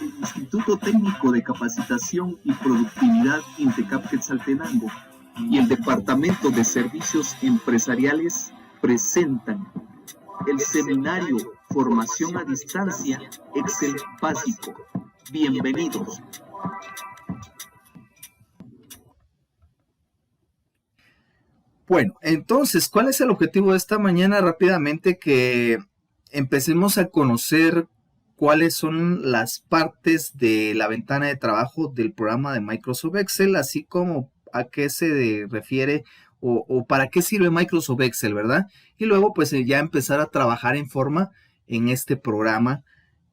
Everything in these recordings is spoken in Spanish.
el Instituto Técnico de Capacitación y Productividad INTECAP Quetzaltenango y el Departamento de Servicios Empresariales presentan el seminario Formación a Distancia Excel Básico. Bienvenidos. Bueno, entonces, ¿cuál es el objetivo de esta mañana? Rápidamente que empecemos a conocer cuáles son las partes de la ventana de trabajo del programa de Microsoft Excel, así como a qué se refiere o para qué sirve Microsoft Excel, ¿verdad? Y luego pues ya empezar a trabajar en forma en este programa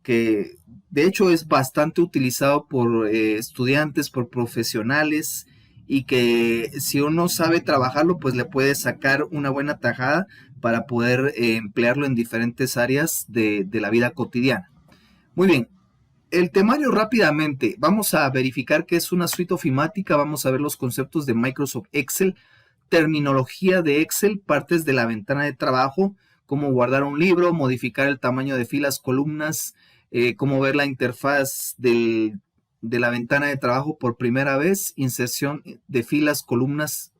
que de hecho es bastante utilizado por estudiantes, por profesionales, y que si uno sabe trabajarlo, pues le puede sacar una buena tajada para poder emplearlo en diferentes áreas de la vida cotidiana. Muy bien, el temario rápidamente, vamos a verificar qué es una suite ofimática, vamos a ver los conceptos de Microsoft Excel, terminología de Excel, partes de la ventana de trabajo, cómo guardar un libro, modificar el tamaño de filas, columnas, cómo ver la interfaz de la ventana de trabajo por primera vez, inserción de filas, columnas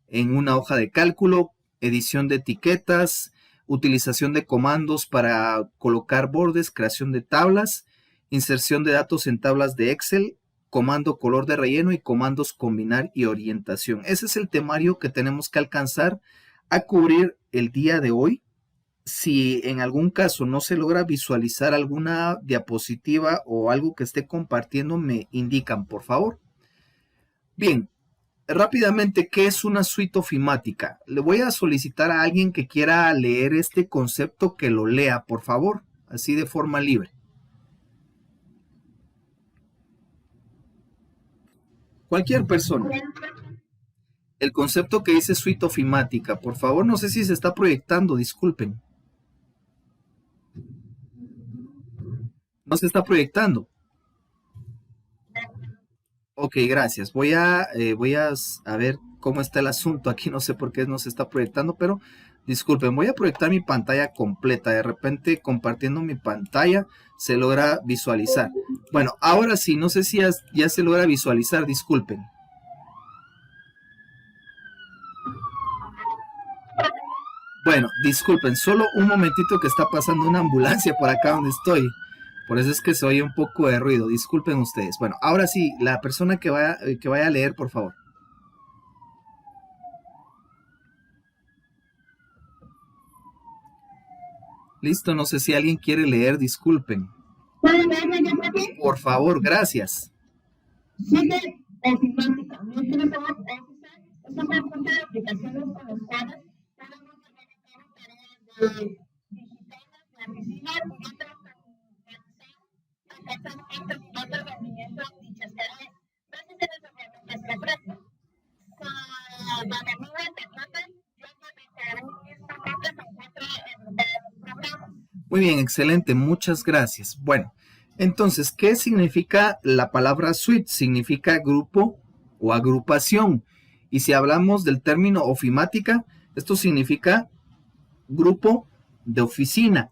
en una hoja de cálculo, edición de etiquetas, utilización de comandos para colocar bordes, creación de tablas, inserción de datos en tablas de Excel, comando color de relleno y comandos combinar y orientación. Ese es el temario que tenemos que alcanzar a cubrir el día de hoy. Si en algún caso no se logra visualizar alguna diapositiva o algo que esté compartiendo, me indican, por favor. Bien, rápidamente, ¿qué es una suite ofimática? Le voy a solicitar a alguien que quiera leer este concepto que lo lea, por favor, así de forma libre. Cualquier persona. El concepto que dice suite ofimática, por favor, no sé si se está proyectando, disculpen. No se está proyectando. Ok, gracias. Voy a ver cómo está el asunto. Aquí no sé por qué no se está proyectando, pero disculpen, voy a proyectar mi pantalla completa. De repente, compartiendo mi pantalla, se logra visualizar. Bueno, ahora sí, no sé si ya se logra visualizar, disculpen. Bueno, disculpen, solo un momentito que está pasando una ambulancia por acá donde estoy. Por eso es que se oye un poco de ruido, disculpen ustedes. Bueno, ahora sí, la persona que vaya a leer, por favor. Listo, no sé si alguien quiere leer, disculpen. Por favor, gracias. Sigue ofimática. Microsoft Office es un conjunto de aplicaciones con las cuales podemos llevar a cabo tareas de digitales de oficina y otras alcanzando alto rendimiento en dichas tareas. Gracias a las herramientas que ofrece. La enemiga te trata, ya que bajo un mismo nombre se encuentra en los programas. Muy bien, excelente, muchas gracias. Bueno, entonces, ¿qué significa la palabra suite? Significa grupo o agrupación. Y si hablamos del término ofimática, esto significa grupo de oficina.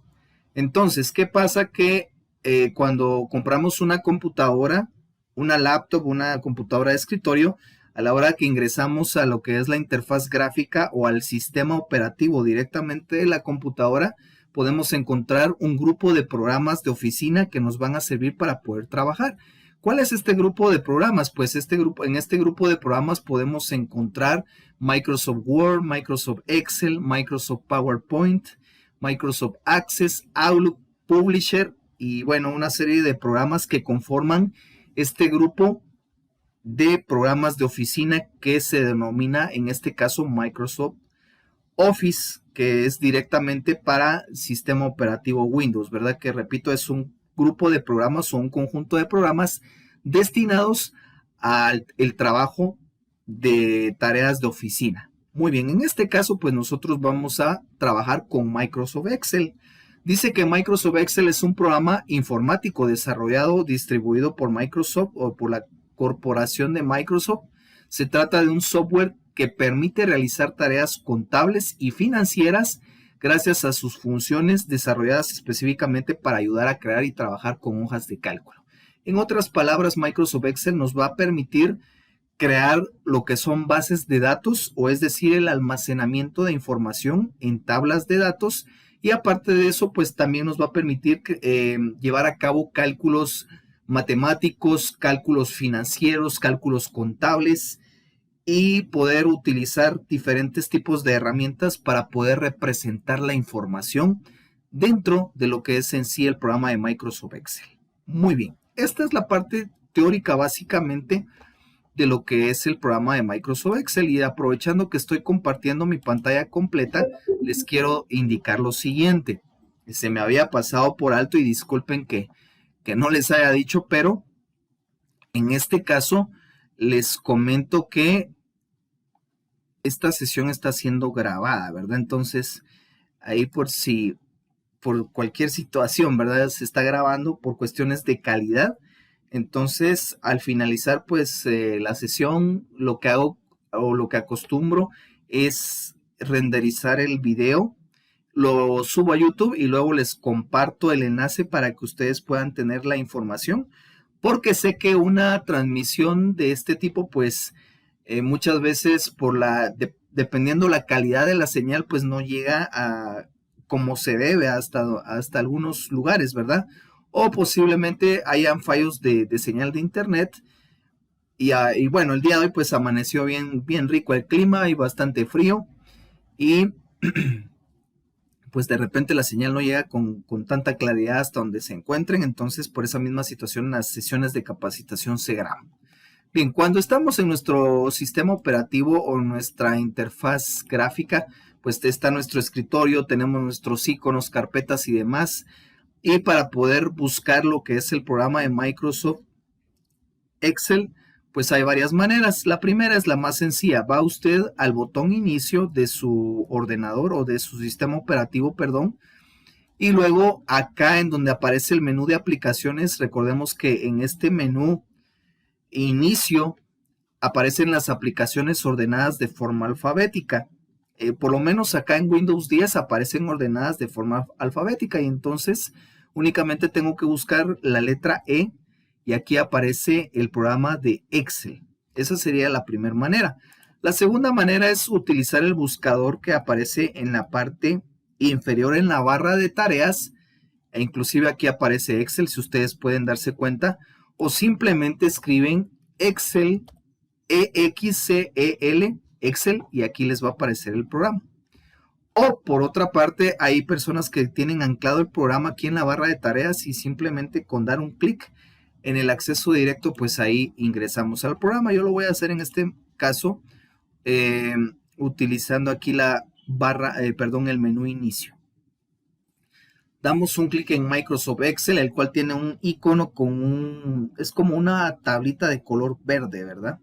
Entonces, ¿qué pasa? Que cuando compramos una computadora, una laptop, una computadora de escritorio, a la hora que ingresamos a lo que es la interfaz gráfica o al sistema operativo directamente de la computadora, podemos encontrar un grupo de programas de oficina que nos van a servir para poder trabajar. ¿Cuál es este grupo de programas? Pues en este grupo de programas podemos encontrar Microsoft Word, Microsoft Excel, Microsoft PowerPoint, Microsoft Access, Outlook, Publisher y bueno, una serie de programas que conforman este grupo de programas de oficina que se denomina en este caso Microsoft Office, que es directamente para sistema operativo Windows, ¿verdad? Que repito, es un grupo de programas o un conjunto de programas destinados al trabajo de tareas de oficina. Muy bien, en este caso pues nosotros vamos a trabajar con Microsoft Excel. Dice que Microsoft Excel es un programa informático desarrollado, distribuido por Microsoft o por la corporación de Microsoft. Se trata de un software que permite realizar tareas contables y financieras gracias a sus funciones desarrolladas específicamente para ayudar a crear y trabajar con hojas de cálculo. En otras palabras, Microsoft Excel nos va a permitir crear lo que son bases de datos, o es decir, el almacenamiento de información en tablas de datos, y aparte de eso, pues también nos va a permitir llevar a cabo cálculos matemáticos, cálculos financieros, cálculos contables, y poder utilizar diferentes tipos de herramientas para poder representar la información dentro de lo que es en sí el programa de Microsoft Excel. Muy bien, esta es la parte teórica básicamente de lo que es el programa de Microsoft Excel, y aprovechando que estoy compartiendo mi pantalla completa, les quiero indicar lo siguiente. Se me había pasado por alto y disculpen que no les haya dicho, pero en este caso les comento que esta sesión está siendo grabada, ¿verdad? Entonces, ahí por cualquier situación, ¿verdad? Se está grabando por cuestiones de calidad. Entonces, al finalizar, pues, la sesión, lo que hago o lo que acostumbro es renderizar el video, lo subo a YouTube y luego les comparto el enlace para que ustedes puedan tener la información, porque sé que una transmisión de este tipo, pues, muchas veces dependiendo la calidad de la señal, pues no llega a como se debe hasta algunos lugares, ¿verdad? O posiblemente hayan fallos de señal de internet. Y bueno, el día de hoy pues amaneció bien rico el clima y bastante frío, y pues de repente la señal no llega con tanta claridad hasta donde se encuentren. Entonces, por esa misma situación, las sesiones de capacitación se graban. Bien, cuando estamos en nuestro sistema operativo o nuestra interfaz gráfica, pues está nuestro escritorio, tenemos nuestros iconos, carpetas y demás. Y para poder buscar lo que es el programa de Microsoft Excel, pues hay varias maneras. La primera es la más sencilla. Va usted al botón inicio de su ordenador o de su sistema operativo, perdón. Y luego acá en donde aparece el menú de aplicaciones, recordemos que en este menú inicio aparecen las aplicaciones ordenadas de forma alfabética. Por lo menos acá en Windows 10 aparecen ordenadas de forma alfabética, y entonces únicamente tengo que buscar la letra E y aquí aparece el programa de Excel. Esa sería la primera manera. La segunda manera es utilizar el buscador que aparece en la parte inferior en la barra de tareas, e inclusive aquí aparece Excel, si ustedes pueden darse cuenta, o simplemente escriben Excel, EXCEL, Excel, y aquí les va a aparecer el programa. O por otra parte, hay personas que tienen anclado el programa aquí en la barra de tareas, y simplemente con dar un clic en el acceso directo, pues ahí ingresamos al programa. Yo lo voy a hacer en este caso utilizando aquí la barra, el menú inicio. Damos un clic en Microsoft Excel, el cual tiene un icono es como una tablita de color verde, ¿verdad?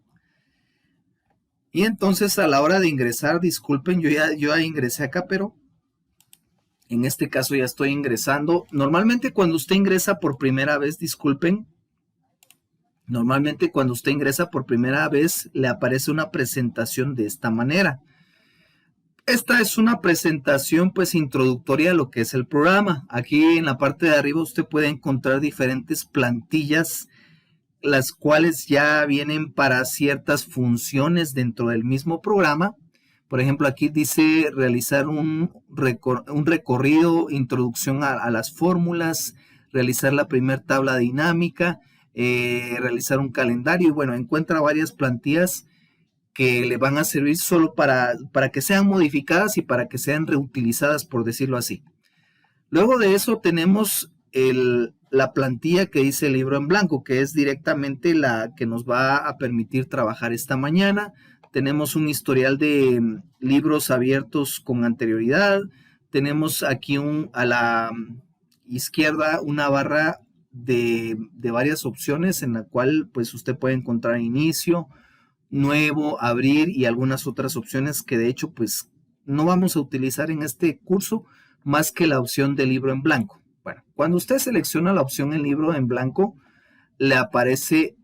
Y entonces a la hora de ingresar, disculpen, yo ya ingresé acá, pero en este caso ya estoy ingresando. Normalmente cuando usted ingresa por primera vez, disculpen, normalmente cuando usted ingresa por primera vez le aparece una presentación de esta manera. Esta es una presentación pues introductoria a lo que es el programa. Aquí en la parte de arriba usted puede encontrar diferentes plantillas, las cuales ya vienen para ciertas funciones dentro del mismo programa. Por ejemplo, aquí dice realizar un recorrido, introducción a las fórmulas, realizar la primera tabla dinámica, realizar un calendario. Y bueno, encuentra varias plantillas que le van a servir solo para que sean modificadas y para que sean reutilizadas, por decirlo así. Luego de eso tenemos la plantilla que dice libro en blanco, que es directamente la que nos va a permitir trabajar esta mañana. Tenemos un historial de libros abiertos con anterioridad. Tenemos aquí a la izquierda una barra de varias opciones, en la cual pues usted puede encontrar inicio, nuevo, abrir y algunas otras opciones que de hecho pues no vamos a utilizar en este curso, más que la opción de libro en blanco. Bueno, cuando usted selecciona la opción en libro en blanco, le aparece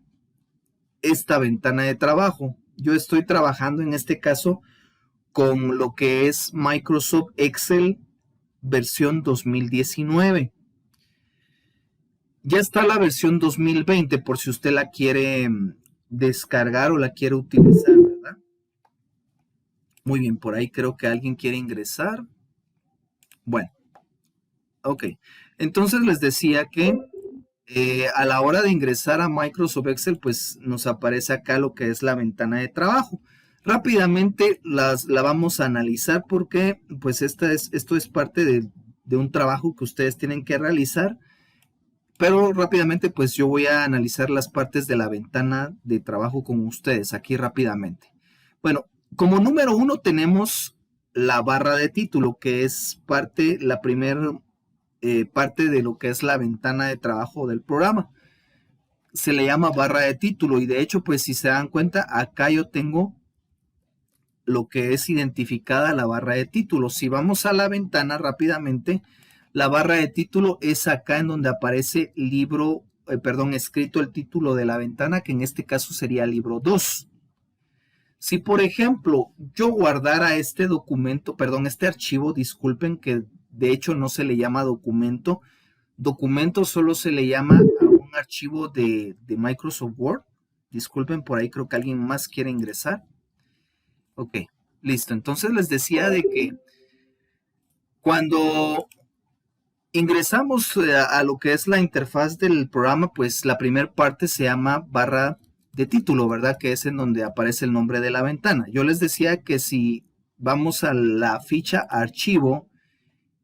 esta ventana de trabajo. Yo estoy trabajando en este caso con lo que es Microsoft Excel versión 2019. Ya está la versión 2020 por si usted la quiere descargar o la quiere utilizar, ¿verdad? Muy bien, por ahí creo que alguien quiere ingresar. Bueno, ok. Entonces les decía que a la hora de ingresar a Microsoft Excel, pues nos aparece acá lo que es la ventana de trabajo. Rápidamente la vamos a analizar porque pues esto es parte de un trabajo que ustedes tienen que realizar. Pero rápidamente pues yo voy a analizar las partes de la ventana de trabajo con ustedes aquí rápidamente. Bueno, como número 1 tenemos la barra de título, que es la primera parte de lo que es la ventana de trabajo del programa. Se le llama barra de título y de hecho pues si se dan cuenta acá yo tengo lo que es identificada la barra de título. Si vamos a la ventana rápidamente, la barra de título es acá en donde aparece escrito el título de la ventana, que en este caso sería libro 2. Si por ejemplo yo guardara este archivo, disculpen que de hecho no se le llama documento. Documento solo se le llama a un archivo de Microsoft Word. Disculpen, por ahí creo que alguien más quiere ingresar. Ok, listo. Entonces les decía de que cuando ingresamos a lo que es la interfaz del programa, pues la primera parte se llama barra de título, ¿verdad? Que es en donde aparece el nombre de la ventana. Yo les decía que si vamos a la ficha archivo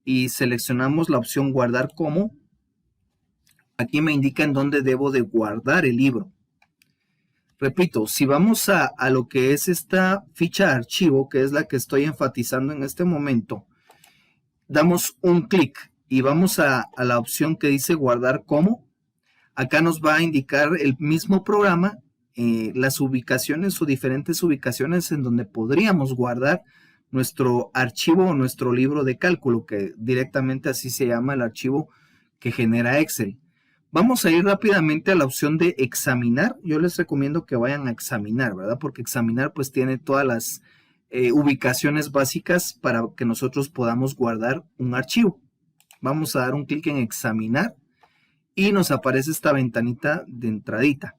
y seleccionamos la opción guardar como, aquí me indica en dónde debo de guardar el libro. Repito, si vamos a lo que es esta ficha archivo, que es la que estoy enfatizando en este momento, damos un clic y vamos a la opción que dice guardar como. Acá nos va a indicar el mismo programa, las ubicaciones o diferentes ubicaciones en donde podríamos guardar nuestro archivo o nuestro libro de cálculo, que directamente así se llama el archivo que genera Excel. Vamos a ir rápidamente a la opción de examinar. Yo les recomiendo que vayan a examinar, ¿verdad? Porque examinar pues tiene todas las ubicaciones básicas para que nosotros podamos guardar un archivo. Vamos a dar un clic en examinar y nos aparece esta ventanita de entradita.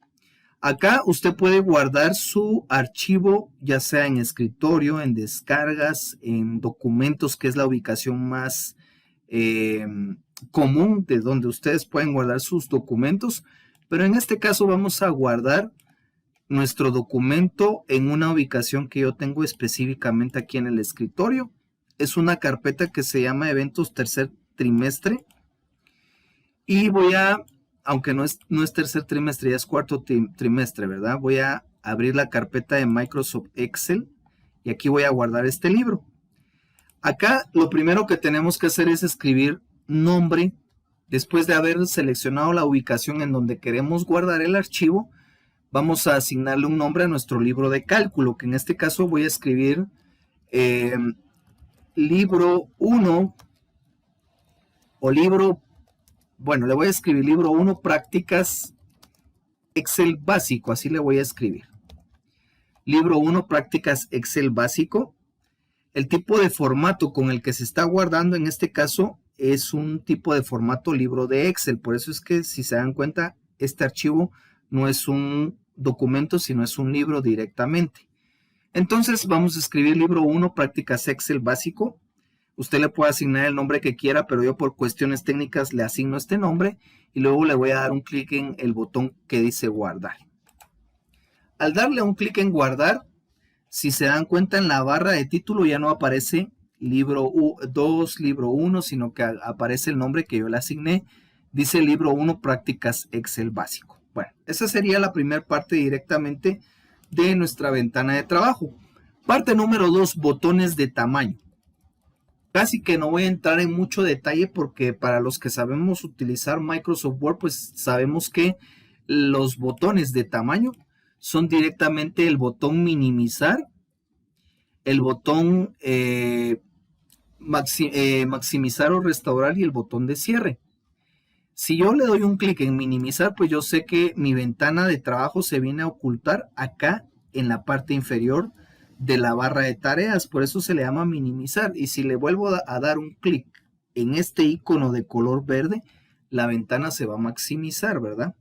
Acá usted puede guardar su archivo ya sea en escritorio, en descargas, en documentos, que es la ubicación más común de donde ustedes pueden guardar sus documentos, pero en este caso vamos a guardar nuestro documento en una ubicación que yo tengo específicamente aquí en el escritorio. Es una carpeta que se llama eventos tercer trimestre y aunque no es tercer trimestre, ya es cuarto trimestre, ¿verdad? Voy a abrir la carpeta de Microsoft Excel y aquí voy a guardar este libro. Acá lo primero que tenemos que hacer es escribir nombre. Después de haber seleccionado la ubicación en donde queremos guardar el archivo, vamos a asignarle un nombre a nuestro libro de cálculo, que en este caso voy a escribir libro 1 o le voy a escribir libro 1 prácticas Excel básico, así le voy a escribir. Libro 1 prácticas Excel básico. El tipo de formato con el que se está guardando en este caso es un tipo de formato libro de Excel. Por eso es que si se dan cuenta, este archivo no es un documento, sino es un libro directamente. Entonces vamos a escribir libro 1, prácticas Excel básico. Usted le puede asignar el nombre que quiera, pero yo por cuestiones técnicas le asigno este nombre y luego le voy a dar un clic en el botón que dice guardar. Al darle un clic en guardar, si se dan cuenta en la barra de título ya no aparece libro 2, libro 1, sino que aparece el nombre que yo le asigné. Dice libro 1, prácticas Excel básico. Bueno, esa sería la primera parte directamente de nuestra ventana de trabajo. Parte número 2, botones de tamaño. Casi que no voy a entrar en mucho detalle porque para los que sabemos utilizar Microsoft Word, pues sabemos que los botones de tamaño son directamente el botón minimizar, el botón maximizar o restaurar y el botón de cierre. Si yo le doy un clic en minimizar, pues yo sé que mi ventana de trabajo se viene a ocultar acá en la parte inferior de la barra de tareas, por eso se le llama minimizar. Y si le vuelvo a dar un clic en este icono de color verde, la ventana se va a maximizar, ¿verdad?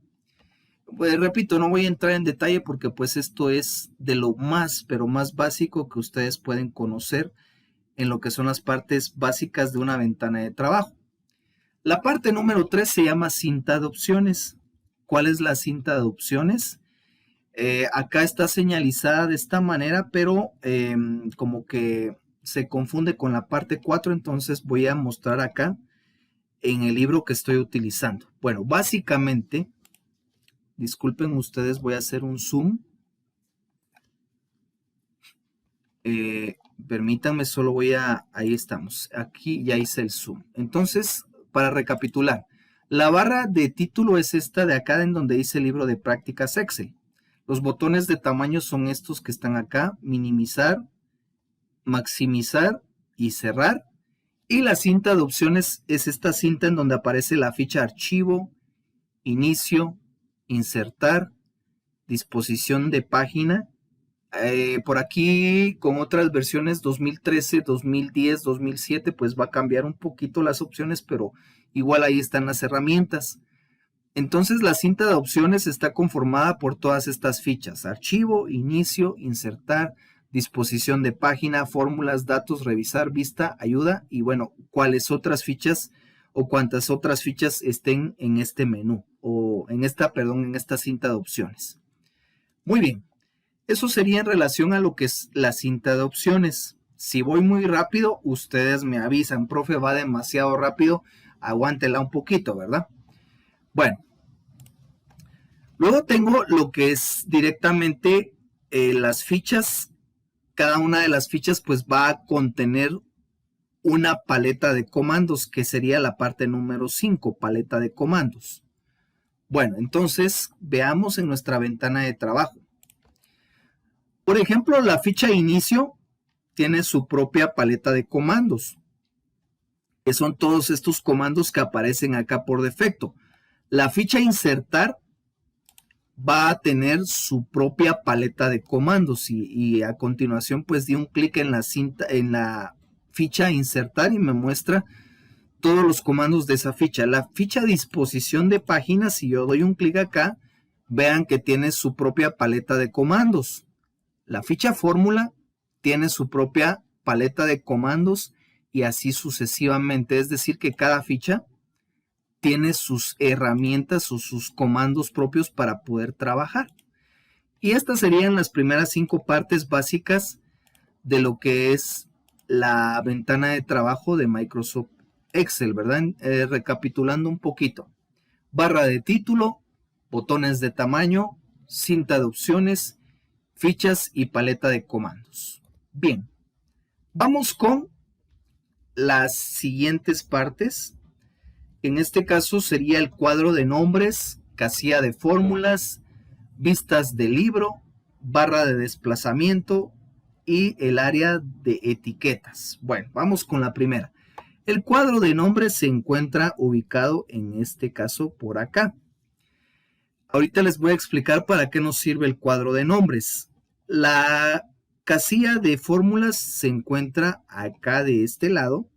Pues repito, no voy a entrar en detalle porque pues esto es de lo más, pero más básico que ustedes pueden conocer en lo que son las partes básicas de una ventana de trabajo. La parte número 3 se llama cinta de opciones. ¿Cuál es la cinta de opciones? Acá está señalizada de esta manera, pero como que se confunde con la parte 4, entonces voy a mostrar acá en el libro que estoy utilizando. Bueno, básicamente, disculpen ustedes, voy a hacer un zoom. Permítanme, solo ahí estamos, aquí ya hice el zoom. Entonces, para recapitular, la barra de título es esta de acá en donde dice libro de prácticas Excel. Los botones de tamaño son estos que están acá, minimizar, maximizar y cerrar. Y la cinta de opciones es esta cinta en donde aparece la ficha archivo, inicio, insertar, disposición de página. Por aquí con otras versiones 2013, 2010, 2007, pues va a cambiar un poquito las opciones, pero igual ahí están las herramientas. Entonces la cinta de opciones está conformada por todas estas fichas: archivo, inicio, insertar, disposición de página, fórmulas, datos, revisar, vista, ayuda y bueno, cuáles otras fichas o cuántas otras fichas estén en este menú o en esta cinta de opciones. Muy bien, eso sería en relación a lo que es la cinta de opciones. Si voy muy rápido, ustedes me avisan, profe, va demasiado rápido, aguántela un poquito, ¿verdad? Bueno, luego tengo lo que es directamente las fichas. Cada una de las fichas pues va a contener una paleta de comandos, que sería la parte número 5, paleta de comandos. Bueno, entonces veamos en nuestra ventana de trabajo. Por ejemplo, la ficha inicio tiene su propia paleta de comandos, que son todos estos comandos que aparecen acá por defecto. La ficha insertar va a tener su propia paleta de comandos y a continuación pues di un clic en la ficha insertar y me muestra todos los comandos de esa ficha. La ficha disposición de páginas, si yo doy un clic acá, vean que tiene su propia paleta de comandos. La ficha fórmula tiene su propia paleta de comandos y así sucesivamente, es decir que cada ficha tiene sus herramientas o sus comandos propios para poder trabajar. Y estas serían las primeras 5 partes básicas de lo que es la ventana de trabajo de Microsoft Excel, ¿verdad? Recapitulando un poquito. Barra de título, botones de tamaño, cinta de opciones, fichas y paleta de comandos. Bien, vamos con las siguientes partes. En este caso sería el cuadro de nombres, casilla de fórmulas, vistas de libro, barra de desplazamiento y el área de etiquetas. Bueno, vamos con la primera. El cuadro de nombres se encuentra ubicado en este caso por acá. Ahorita les voy a explicar para qué nos sirve el cuadro de nombres. La casilla de fórmulas se encuentra acá de este lado.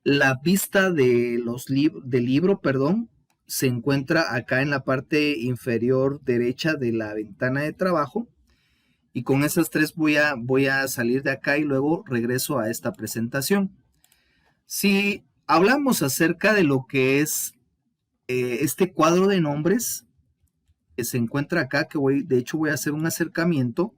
La vista de del libro, se encuentra acá en la parte inferior derecha de la ventana de trabajo. Y con esas tres voy a salir de acá y luego regreso a esta presentación. Si hablamos acerca de lo que es este cuadro de nombres que se encuentra acá, de hecho voy a hacer un acercamiento.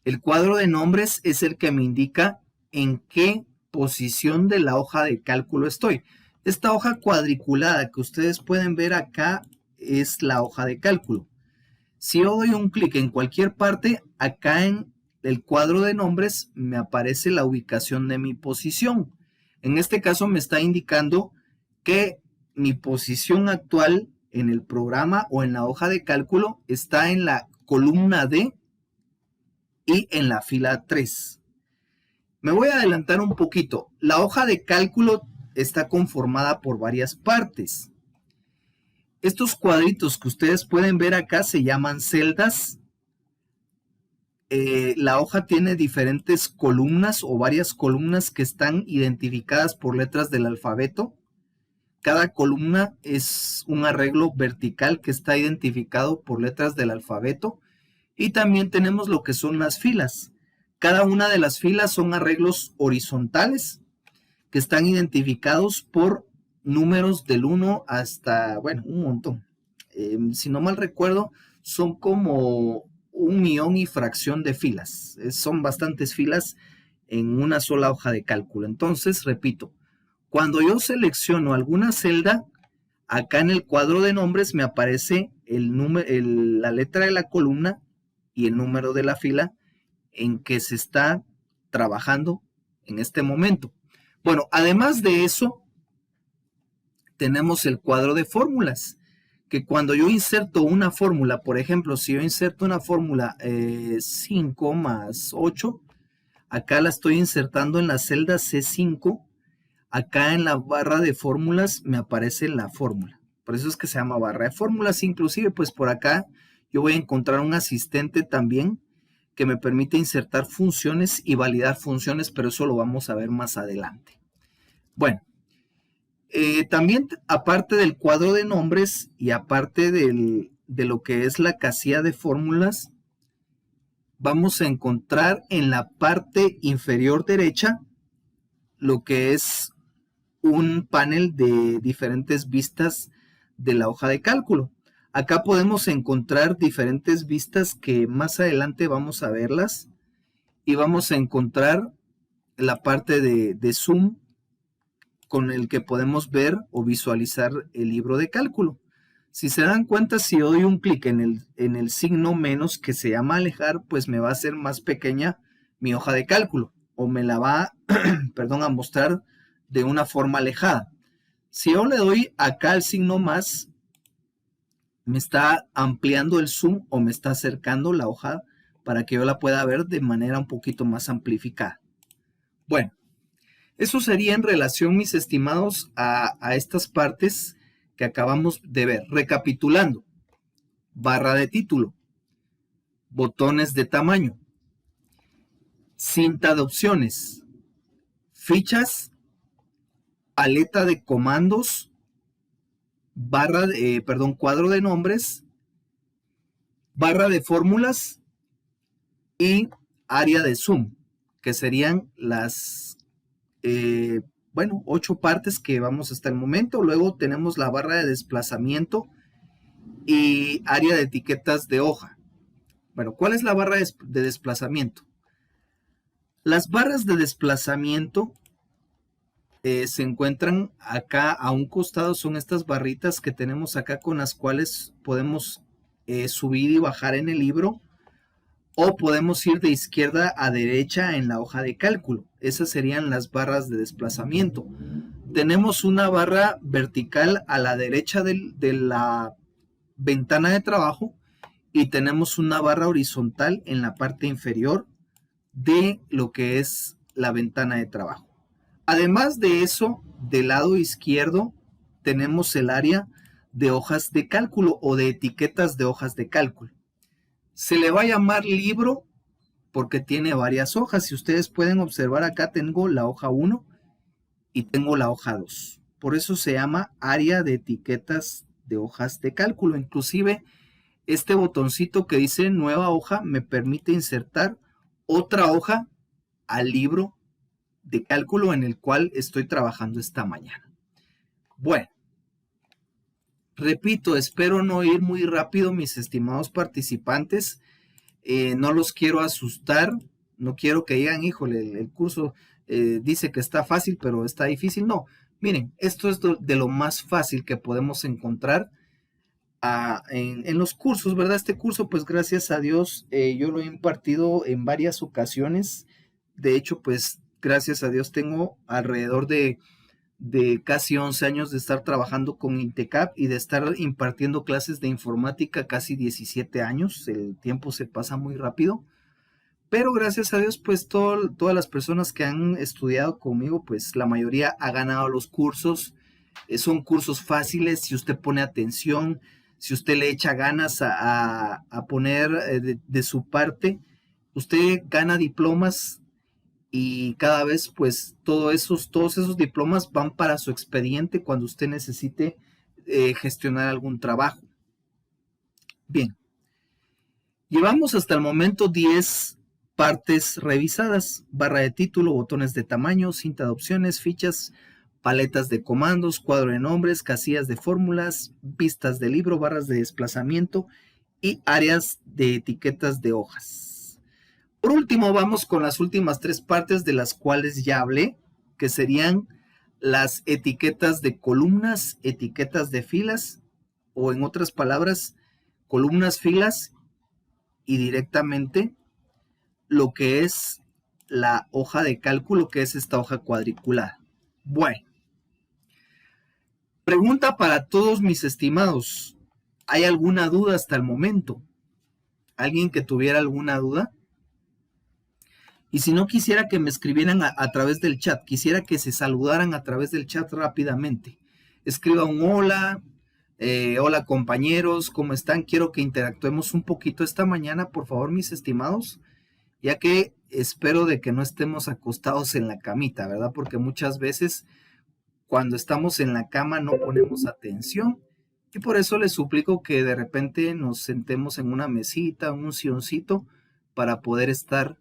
El cuadro de nombres es el que me indica en qué posición de la hoja de cálculo estoy. Esta hoja cuadriculada que ustedes pueden ver acá es la hoja de cálculo. Si yo doy un clic en cualquier parte, acá en el cuadro de nombres me aparece la ubicación de mi posición. En este caso me está indicando que mi posición actual en el programa o en la hoja de cálculo está en la columna D y en la fila 3. Me voy a adelantar un poquito. La hoja de cálculo está conformada por varias partes. Estos cuadritos que ustedes pueden ver acá se llaman celdas la hoja tiene diferentes columnas o varias columnas que están identificadas por letras del alfabeto. Cada columna es un arreglo vertical que está identificado por letras del alfabeto. Y también tenemos lo que son las filas. Cada una de las filas son arreglos horizontales que están identificados por números del 1 hasta, bueno, un montón. Si no mal recuerdo, son como 1.000.000 y fracción de filas. Son bastantes filas en una sola hoja de cálculo. Entonces, repito, cuando yo selecciono alguna celda, acá en el cuadro de nombres me aparece la letra de la columna y el número de la fila en que se está trabajando en este momento. Bueno, además de eso, tenemos el cuadro de fórmulas, que cuando yo inserto una fórmula, por ejemplo, si yo inserto una fórmula 5 más 8, acá la estoy insertando en la celda C5, acá en la barra de fórmulas me aparece la fórmula. Por eso es que se llama barra de fórmulas. Inclusive, pues por acá yo voy a encontrar un asistente también que me permite insertar funciones y validar funciones, pero eso lo vamos a ver más adelante. Bueno, también aparte del cuadro de nombres y aparte de lo que es la casilla de fórmulas, vamos a encontrar en la parte inferior derecha lo que es un panel de diferentes vistas de la hoja de cálculo. Acá podemos encontrar diferentes vistas que más adelante vamos a verlas y vamos a encontrar la parte de zoom con el que podemos ver o visualizar el libro de cálculo. Si se dan cuenta, si yo doy un clic en el signo menos que se llama alejar, pues me va a hacer más pequeña mi hoja de cálculo o me la va a mostrar de una forma alejada. Si yo le doy acá al signo más, me está ampliando el zoom o me está acercando la hoja para que yo la pueda ver de manera un poquito más amplificada. Bueno, eso sería en relación, mis estimados, a estas partes que acabamos de ver. Recapitulando, barra de título, botones de tamaño, cinta de opciones, fichas, paleta de comandos, cuadro de nombres, barra de fórmulas y área de zoom, que serían las 8 partes que vamos hasta el momento. Luego tenemos la barra de desplazamiento y área de etiquetas de hoja. Bueno, ¿cuál es la barra de desplazamiento? Las barras de desplazamiento se encuentran acá a un costado, son estas barritas que tenemos acá con las cuales podemos subir y bajar en el libro, o podemos ir de izquierda a derecha en la hoja de cálculo. Esas serían las barras de desplazamiento. Tenemos una barra vertical a la derecha de la ventana de trabajo y tenemos una barra horizontal en la parte inferior de lo que es la ventana de trabajo. Además de eso, del lado izquierdo tenemos el área de hojas de cálculo o de etiquetas de hojas de cálculo. Se le va a llamar libro porque tiene varias hojas. Si ustedes pueden observar acá, tengo la hoja 1 y tengo la hoja 2. Por eso se llama área de etiquetas de hojas de cálculo. Inclusive este botoncito que dice nueva hoja me permite insertar otra hoja al libro de cálculo en el cual estoy trabajando esta mañana. Bueno, repito, espero no ir muy rápido, mis estimados participantes. No los quiero asustar, no quiero que digan, híjole, el curso dice que está fácil, pero está difícil. No, miren, esto es de lo más fácil que podemos encontrar en los cursos, ¿verdad? Este curso, pues gracias a Dios, yo lo he impartido en varias ocasiones. De hecho, pues gracias a Dios tengo alrededor de casi 11 años de estar trabajando con INTECAP y de estar impartiendo clases de informática casi 17 años. El tiempo se pasa muy rápido. Pero gracias a Dios, pues todas las personas que han estudiado conmigo, pues la mayoría ha ganado los cursos. Son cursos fáciles si usted pone atención, si usted le echa ganas a poner de su parte. usted gana diplomas y cada vez pues todos esos diplomas van para su expediente cuando usted necesite gestionar algún trabajo. Bien, llevamos hasta el momento 10 partes revisadas: barra de título, botones de tamaño, cinta de opciones, fichas, paletas de comandos, cuadro de nombres, casillas de fórmulas, vistas de libro, barras de desplazamiento y áreas de etiquetas de hojas. Por último, vamos con las últimas 3 partes de las cuales ya hablé, que serían las etiquetas de columnas, etiquetas de filas, o en otras palabras, columnas, filas y directamente lo que es la hoja de cálculo, que es esta hoja cuadriculada. Bueno, pregunta para todos mis estimados. ¿Hay alguna duda hasta el momento? ¿Alguien que tuviera alguna duda? Y si no, quisiera que me escribieran a través del chat. Quisiera que se saludaran a través del chat rápidamente. Escriba un hola. Hola compañeros, ¿cómo están? Quiero que interactuemos un poquito esta mañana, por favor, mis estimados, ya que espero de que no estemos acostados en la camita, ¿verdad? Porque muchas veces cuando estamos en la cama no ponemos atención y por eso les suplico que de repente nos sentemos en una mesita, en un silloncito, para poder estar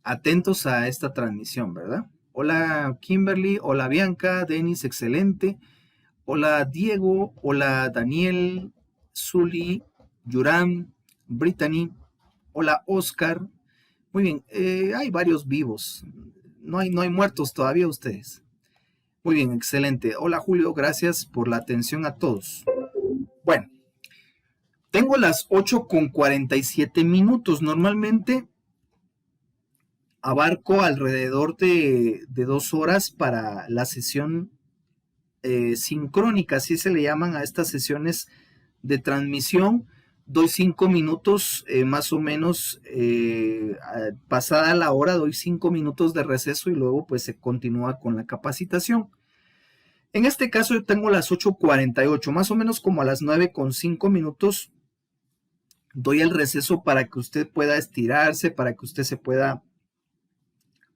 atentos a esta transmisión, ¿verdad? Hola Kimberly, hola Bianca, Denis, excelente. Hola Diego, hola Daniel, Zuli, Yuram, Brittany, hola Oscar. Muy bien, hay varios vivos, no hay muertos todavía ustedes. Muy bien, excelente. Hola Julio, gracias por la atención a todos. Bueno, tengo las 8:47. Normalmente abarco alrededor de 2 horas para la sesión sincrónica, así se le llaman a estas sesiones de transmisión. Doy 5 minutos más o menos, pasada la hora doy 5 minutos de receso y luego pues se continúa con la capacitación. En este caso yo tengo las 8:48, más o menos como a las 9:05 doy el receso para que usted pueda estirarse, para que usted se pueda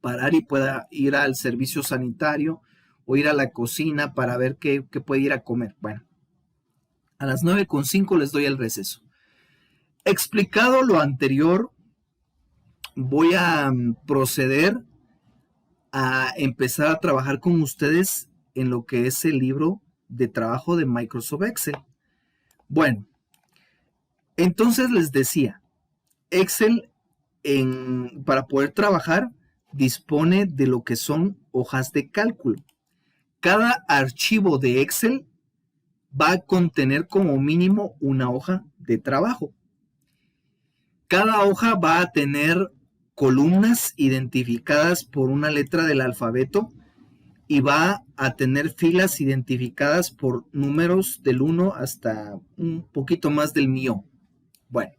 parar y pueda ir al servicio sanitario o ir a la cocina para ver qué puede ir a comer. Bueno, a las 9:05 les doy el receso. Explicado lo anterior, voy a proceder a empezar a trabajar con ustedes en lo que es el libro de trabajo de Microsoft Excel. Bueno, entonces les decía, Excel para poder trabajar dispone de lo que son hojas de cálculo. Cada archivo de Excel va a contener como mínimo una hoja de trabajo. Cada hoja va a tener columnas identificadas por una letra del alfabeto y va a tener filas identificadas por números del 1 hasta un poquito más del millón. Bueno,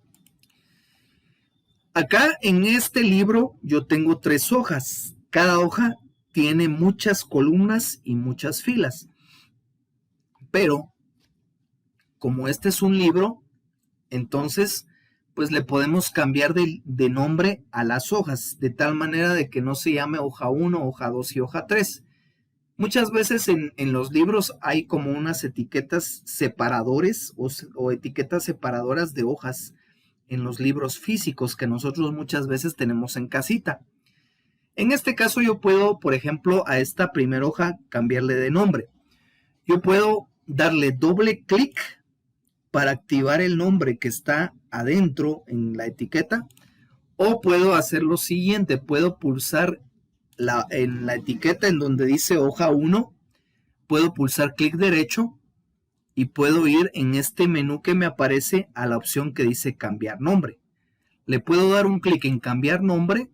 acá en este libro yo tengo 3 hojas. Cada hoja tiene muchas columnas y muchas filas. Pero, como este es un libro, entonces, pues le podemos cambiar de nombre a las hojas, de tal manera de que no se llame hoja 1, hoja 2 y hoja 3. Muchas veces en los libros hay como unas etiquetas separadores o etiquetas separadoras de hojas en los libros físicos que nosotros muchas veces tenemos en casita. En este caso yo puedo, por ejemplo, a esta primera hoja cambiarle de nombre. Yo puedo darle doble clic para activar el nombre que está adentro en la etiqueta, o puedo hacer lo siguiente, puedo pulsar en la etiqueta en donde dice hoja 1, puedo pulsar clic derecho y puedo ir en este menú que me aparece a la opción que dice cambiar nombre. Le puedo dar un clic en cambiar nombre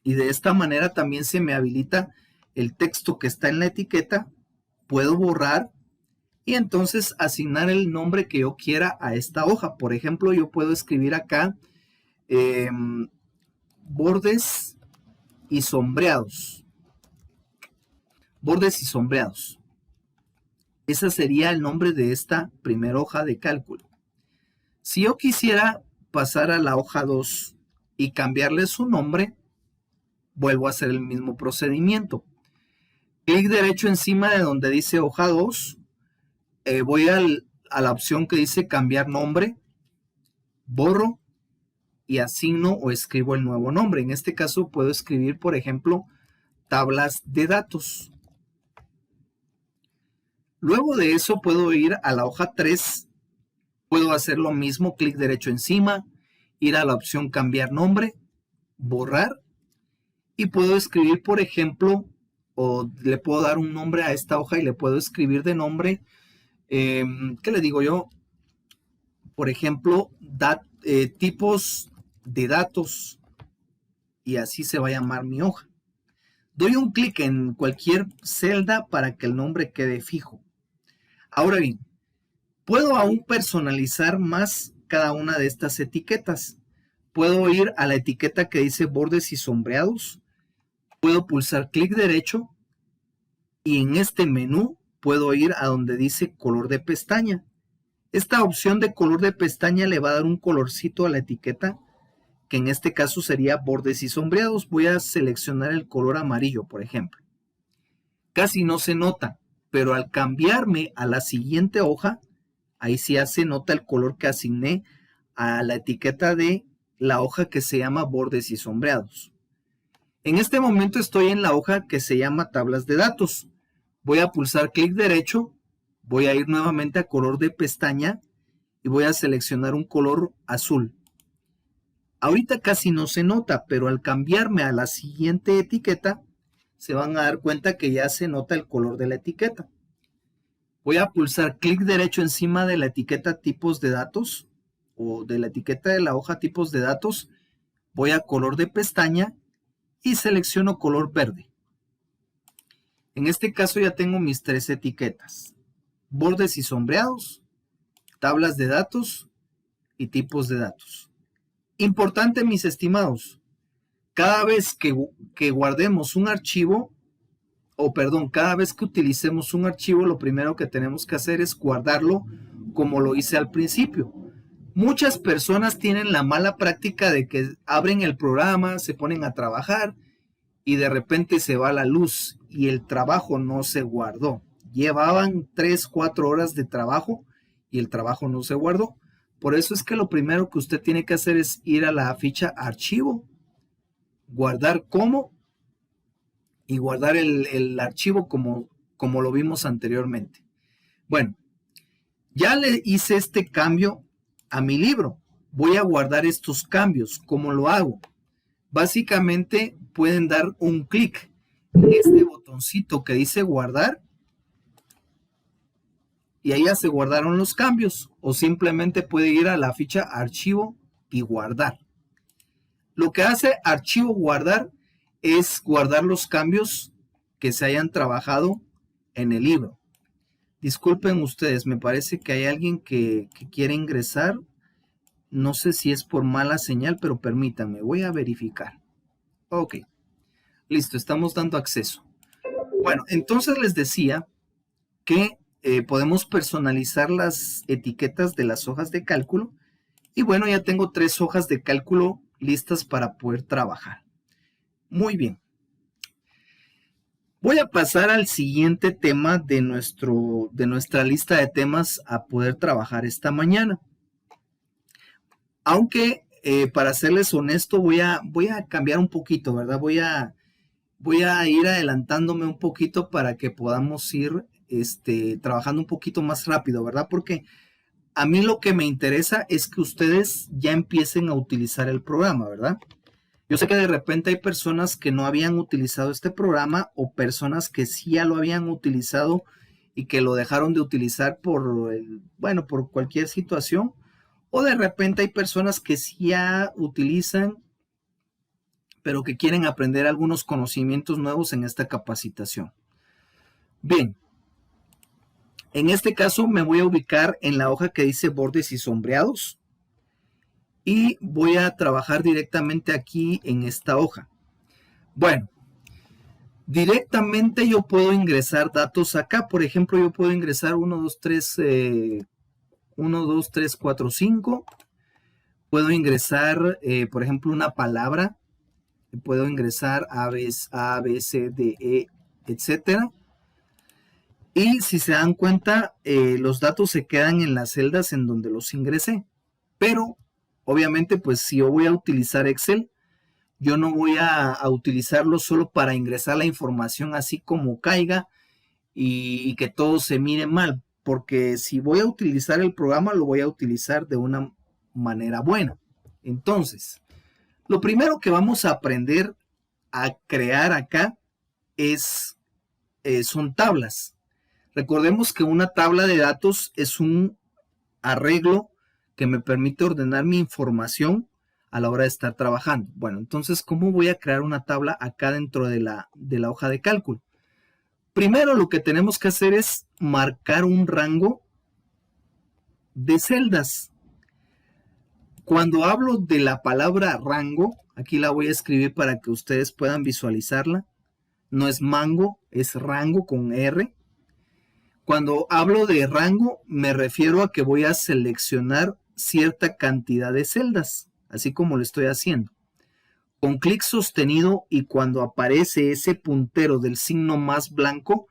y de esta manera también se me habilita el texto que está en la etiqueta. Puedo borrar y entonces asignar el nombre que yo quiera a esta hoja. Por ejemplo, yo puedo escribir acá bordes y sombreados. Bordes y sombreados. Ese sería el nombre de esta primera hoja de cálculo. Si yo quisiera pasar a la hoja 2 y cambiarle su nombre, vuelvo a hacer el mismo procedimiento. Clic derecho encima de donde dice hoja 2, voy a la opción que dice cambiar nombre, borro y asigno o escribo el nuevo nombre. En este caso puedo escribir, por ejemplo, tablas de datos. Luego de eso puedo ir a la hoja 3, puedo hacer lo mismo, clic derecho encima, ir a la opción cambiar nombre, borrar y puedo escribir, por ejemplo, o le puedo dar un nombre a esta hoja y le puedo escribir de nombre, ¿qué le digo yo? Por ejemplo, tipos de datos y así se va a llamar mi hoja. Doy un clic en cualquier celda para que el nombre quede fijo. Ahora bien, puedo aún personalizar más cada una de estas etiquetas. Puedo ir a la etiqueta que dice bordes y sombreados. Puedo pulsar clic derecho y en este menú puedo ir a donde dice color de pestaña. Esta opción de color de pestaña le va a dar un colorcito a la etiqueta, que en este caso sería bordes y sombreados. Voy a seleccionar el color amarillo, por ejemplo. Casi no se nota, pero al cambiarme a la siguiente hoja, ahí sí ya se nota el color que asigné a la etiqueta de la hoja que se llama bordes y sombreados. En este momento estoy en la hoja que se llama tablas de datos. Voy a pulsar clic derecho, voy a ir nuevamente a color de pestaña y voy a seleccionar un color azul. Ahorita casi no se nota, pero al cambiarme a la siguiente etiqueta, se van a dar cuenta que ya se nota el color de la etiqueta. Voy a pulsar clic derecho encima de la etiqueta tipos de datos o de la etiqueta de la hoja tipos de datos. Voy a color de pestaña y selecciono color verde. En este caso ya tengo mis 3 etiquetas: bordes y sombreados, tablas de datos y tipos de datos. Importante, mis estimados, cada vez que guardemos un archivo, cada vez que utilicemos un archivo, lo primero que tenemos que hacer es guardarlo como lo hice al principio. Muchas personas tienen la mala práctica de que abren el programa, se ponen a trabajar y de repente se va la luz y el trabajo no se guardó. Llevaban 3-4 horas de trabajo y el trabajo no se guardó. Por eso es que lo primero que usted tiene que hacer es ir a la ficha archivo, guardar como y guardar el archivo como lo vimos anteriormente. Bueno, ya le hice este cambio a mi libro. Voy a guardar estos cambios. ¿Cómo lo hago? Básicamente pueden dar un clic en este botoncito que dice guardar y ahí ya se guardaron los cambios, o simplemente puede ir a la ficha archivo y guardar. Lo que hace archivo guardar es guardar los cambios que se hayan trabajado en el libro. Disculpen ustedes, me parece que hay alguien que quiere ingresar. No sé si es por mala señal, pero permítanme, voy a verificar. Ok, listo, estamos dando acceso. Bueno, entonces les decía que podemos personalizar las etiquetas de las hojas de cálculo. Y bueno, ya tengo 3 hojas de cálculo listas para poder trabajar. Muy bien. Voy a pasar al siguiente tema de nuestra lista de temas a poder trabajar esta mañana. Aunque, para serles honesto, voy a cambiar un poquito, ¿verdad? Voy a ir adelantándome un poquito para que podamos ir trabajando un poquito más rápido, ¿verdad? Porque a mí lo que me interesa es que ustedes ya empiecen a utilizar el programa, ¿verdad? Yo sé que de repente hay personas que no habían utilizado este programa o personas que sí ya lo habían utilizado y que lo dejaron de utilizar por cualquier situación. O de repente hay personas que sí ya utilizan, pero que quieren aprender algunos conocimientos nuevos en esta capacitación. Bien, en este caso me voy a ubicar en la hoja que dice bordes y sombreados. Y voy a trabajar directamente aquí en esta hoja. Bueno, directamente yo puedo ingresar datos acá. Por ejemplo, yo puedo ingresar 1, 2, 3, 4, 5. Puedo ingresar, por ejemplo, una palabra. Puedo ingresar A, B, C, D, E, etcétera. Y si se dan cuenta, los datos se quedan en las celdas en donde los ingresé. Pero, obviamente, pues si yo voy a utilizar Excel, yo no voy a utilizarlo solo para ingresar la información así como caiga y que todo se mire mal. Porque si voy a utilizar el programa, lo voy a utilizar de una manera buena. Entonces, lo primero que vamos a aprender a crear acá son tablas. Recordemos que una tabla de datos es un arreglo que me permite ordenar mi información a la hora de estar trabajando. Bueno, entonces, ¿cómo voy a crear una tabla acá dentro de la hoja de cálculo? Primero, lo que tenemos que hacer es marcar un rango de celdas. Cuando hablo de la palabra rango, aquí la voy a escribir para que ustedes puedan visualizarla. No es mango, es rango con R. Cuando hablo de rango, me refiero a que voy a seleccionar cierta cantidad de celdas, así como lo estoy haciendo. Con clic sostenido y cuando aparece ese puntero del signo más blanco,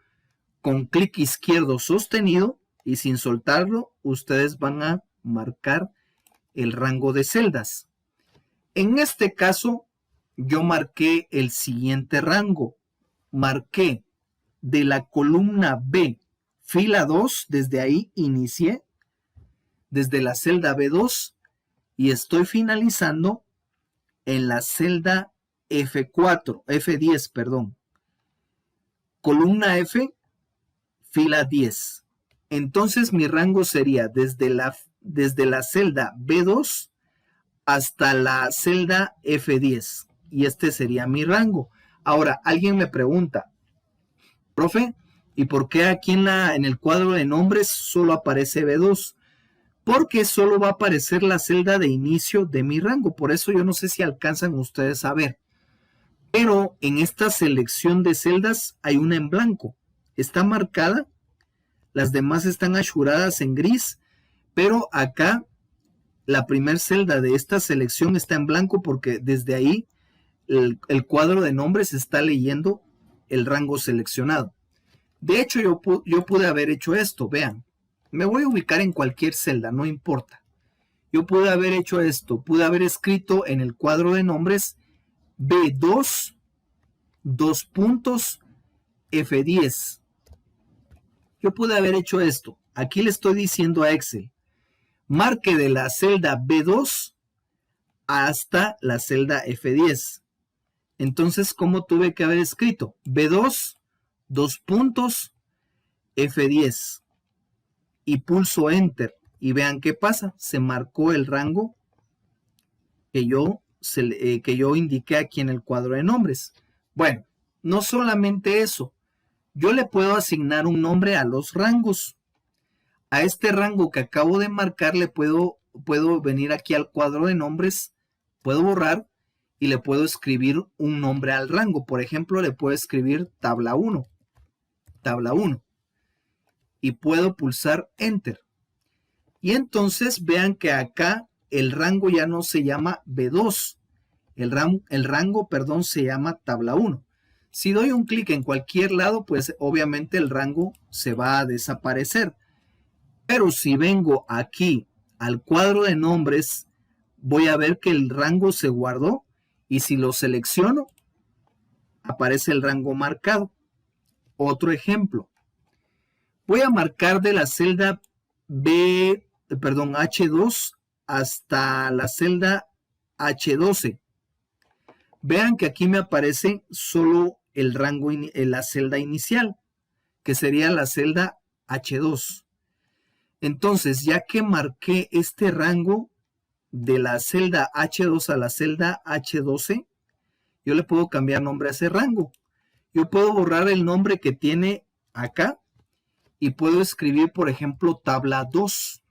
con clic izquierdo sostenido y sin soltarlo, ustedes van a marcar el rango de celdas. En este caso, yo marqué el siguiente rango. Marqué de la columna B, fila 2, desde ahí inicié, desde la celda B2 y estoy finalizando en la celda F10, perdón. Columna F, fila 10. Entonces mi rango sería desde la celda B2 hasta la celda F10 y este sería mi rango. Ahora, alguien me pregunta, profe, ¿y por qué aquí en el cuadro de nombres solo aparece B2? Porque solo va a aparecer la celda de inicio de mi rango. Por eso yo no sé si alcanzan ustedes a ver. Pero en esta selección de celdas hay una en blanco. Está marcada. Las demás están achuradas en gris. Pero acá la primera celda de esta selección está en blanco porque desde ahí el cuadro de nombres está leyendo el rango seleccionado. De hecho, yo pude haber hecho esto, vean. Me voy a ubicar en cualquier celda, no importa. Yo pude haber hecho esto, pude haber escrito en el cuadro de nombres B2, 2 puntos, F10. Yo pude haber hecho esto. Aquí le estoy diciendo a Excel, marque de la celda B2 hasta la celda F10. Entonces, ¿cómo tuve que haber escrito? B2, 2 puntos, F10. Y pulso Enter. Y vean qué pasa. Se marcó el rango que yo indiqué aquí en el cuadro de nombres. Bueno, no solamente eso. Yo le puedo asignar un nombre a los rangos. A este rango que acabo de marcar le puedo venir aquí al cuadro de nombres. Puedo borrar y le puedo escribir un nombre al rango. Por ejemplo, le puedo escribir tabla 1. Tabla 1. Y puedo pulsar Enter. Y entonces vean que acá el rango ya no se llama B2. El rango, se llama tabla 1. Si doy un clic en cualquier lado, pues obviamente el rango se va a desaparecer. Pero si vengo aquí al cuadro de nombres, voy a ver que el rango se guardó. Y si lo selecciono, aparece el rango marcado. Otro ejemplo. Voy a marcar de la celda H2 hasta la celda H12. Vean que aquí me aparece solo el rango, la celda inicial, que sería la celda H2. Entonces, ya que marqué este rango de la celda H2 a la celda H12, yo le puedo cambiar nombre a ese rango. Yo puedo borrar el nombre que tiene acá y puedo escribir, por ejemplo, tabla 2.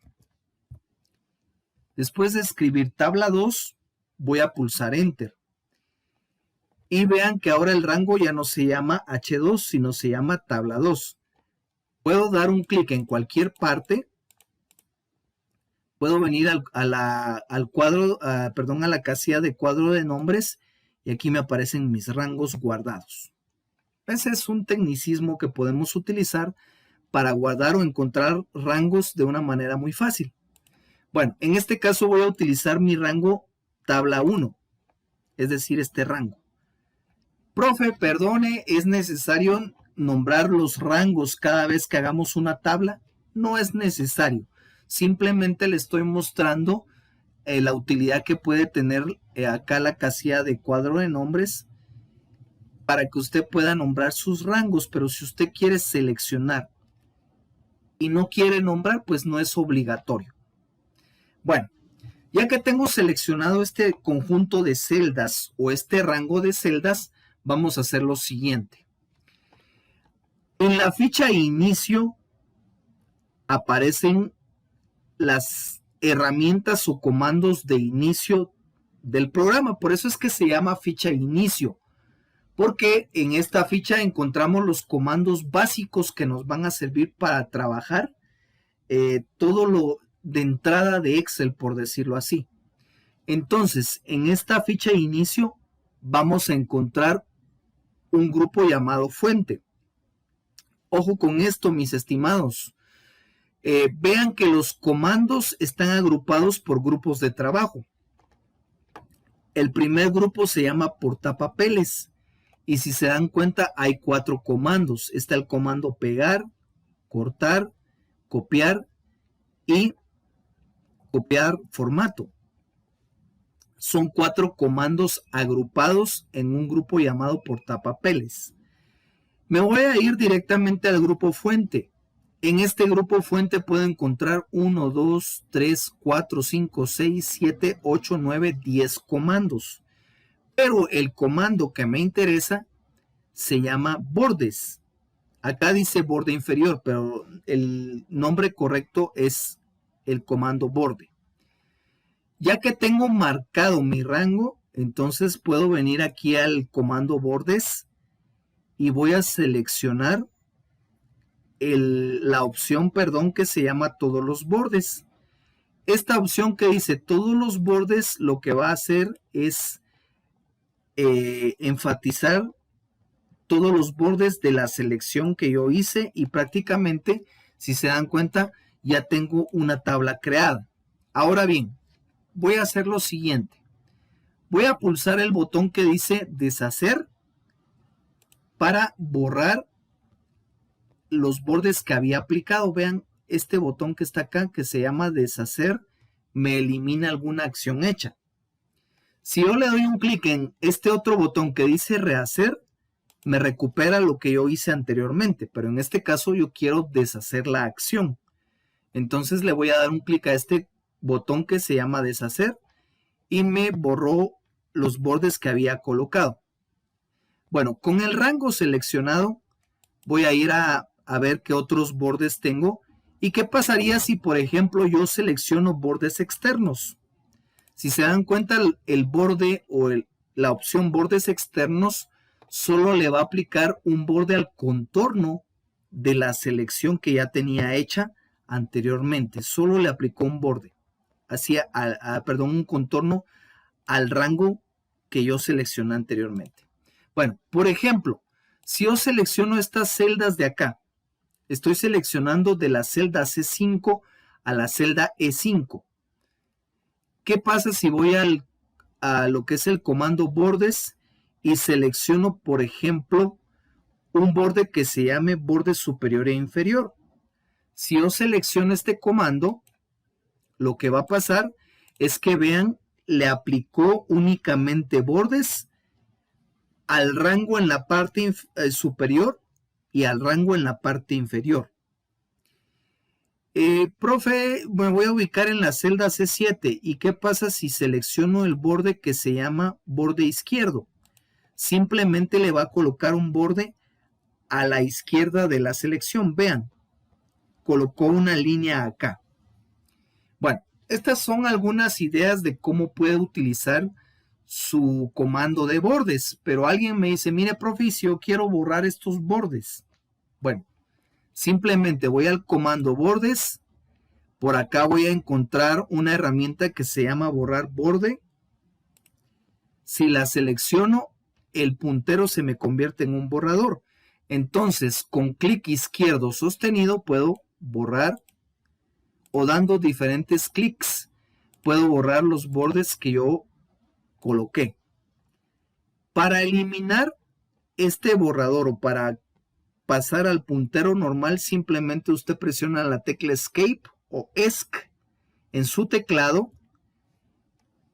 Después de escribir tabla 2, voy a pulsar Enter. Y vean que ahora el rango ya no se llama H2, sino se llama tabla 2. Puedo dar un clic en cualquier parte puedo venir al cuadro, perdón, a la casilla de cuadro de nombres y aquí me aparecen mis rangos guardados. Ese es un tecnicismo que podemos utilizar para guardar o encontrar rangos de una manera muy fácil. Bueno, en este caso voy a utilizar mi rango tabla 1, es decir, este rango. Profe, perdone, ¿es necesario nombrar los rangos cada vez que hagamos una tabla? No es necesario. Simplemente le estoy mostrando la utilidad que puede tener acá la casilla de cuadro de nombres para que usted pueda nombrar sus rangos, pero si usted quiere seleccionar y no quiere nombrar, pues no es obligatorio. Bueno, ya que tengo seleccionado este conjunto de celdas o este rango de celdas, vamos a hacer lo siguiente. En la ficha inicio aparecen las herramientas o comandos de inicio del programa. Por eso es que se llama ficha inicio, porque en esta ficha encontramos los comandos básicos que nos van a servir para trabajar todo lo de entrada de Excel, por decirlo así. Entonces, en esta ficha de inicio vamos a encontrar un grupo llamado fuente. Ojo con esto, mis estimados. Vean que los comandos están agrupados por grupos de trabajo. El primer grupo se llama portapapeles. Y si se dan cuenta, hay 4 comandos. Está el comando pegar, cortar, copiar y copiar formato. Son 4 comandos agrupados en un grupo llamado portapapeles. Me voy a ir directamente al grupo fuente. En este grupo fuente puedo encontrar 1, 2, 3, 4, 5, 6, 7, 8, 9, 10 comandos. Pero el comando que me interesa se llama bordes. Acá dice borde inferior, pero el nombre correcto es el comando borde. Ya que tengo marcado mi rango, entonces puedo venir aquí al comando bordes y voy a seleccionar la opción, que se llama todos los bordes. Esta opción que dice todos los bordes lo que va a hacer es enfatizar todos los bordes de la selección que yo hice y prácticamente, si se dan cuenta, ya tengo una tabla creada. Ahora bien, voy a hacer lo siguiente. Voy a pulsar el botón que dice deshacer para borrar los bordes que había aplicado. Vean este botón que está acá que se llama deshacer, me elimina alguna acción hecha. Si yo le doy un clic en este otro botón que dice rehacer, me recupera lo que yo hice anteriormente, pero en este caso yo quiero deshacer la acción. Entonces le voy a dar un clic a este botón que se llama deshacer y me borró los bordes que había colocado. Bueno, con el rango seleccionado voy a ir a ver qué otros bordes tengo y qué pasaría si, por ejemplo, yo selecciono bordes externos. Si se dan cuenta, el borde o la opción bordes externos solo le va a aplicar un borde al contorno de la selección que ya tenía hecha anteriormente. Solo le aplicó un borde, un contorno al rango que yo seleccioné anteriormente. Bueno, por ejemplo, si yo selecciono estas celdas de acá, estoy seleccionando de la celda C5 a la celda E5. ¿Qué pasa si voy a lo que es el comando bordes y selecciono, por ejemplo, un borde que se llame borde superior e inferior? Si yo selecciono este comando, lo que va a pasar es que vean, le aplicó únicamente bordes al rango en la parte superior y al rango en la parte inferior. Profe, me voy a ubicar en la celda C7. ¿Y qué pasa si selecciono el borde que se llama borde izquierdo? Simplemente le va a colocar un borde a la izquierda de la selección. Vean, colocó una línea acá. Bueno, estas son algunas ideas de cómo puede utilizar su comando de bordes, pero alguien me dice, mire, profe, si yo quiero borrar estos bordes. Bueno, simplemente voy al comando bordes, Por acá voy a encontrar una herramienta que se llama borrar borde. Si la selecciono, el puntero se me convierte en un borrador. Entonces, con clic izquierdo sostenido puedo borrar, o dando diferentes clics puedo borrar los bordes que yo coloqué. Para eliminar este borrador o para pasar al puntero normal, simplemente usted presiona la tecla Escape o ESC en su teclado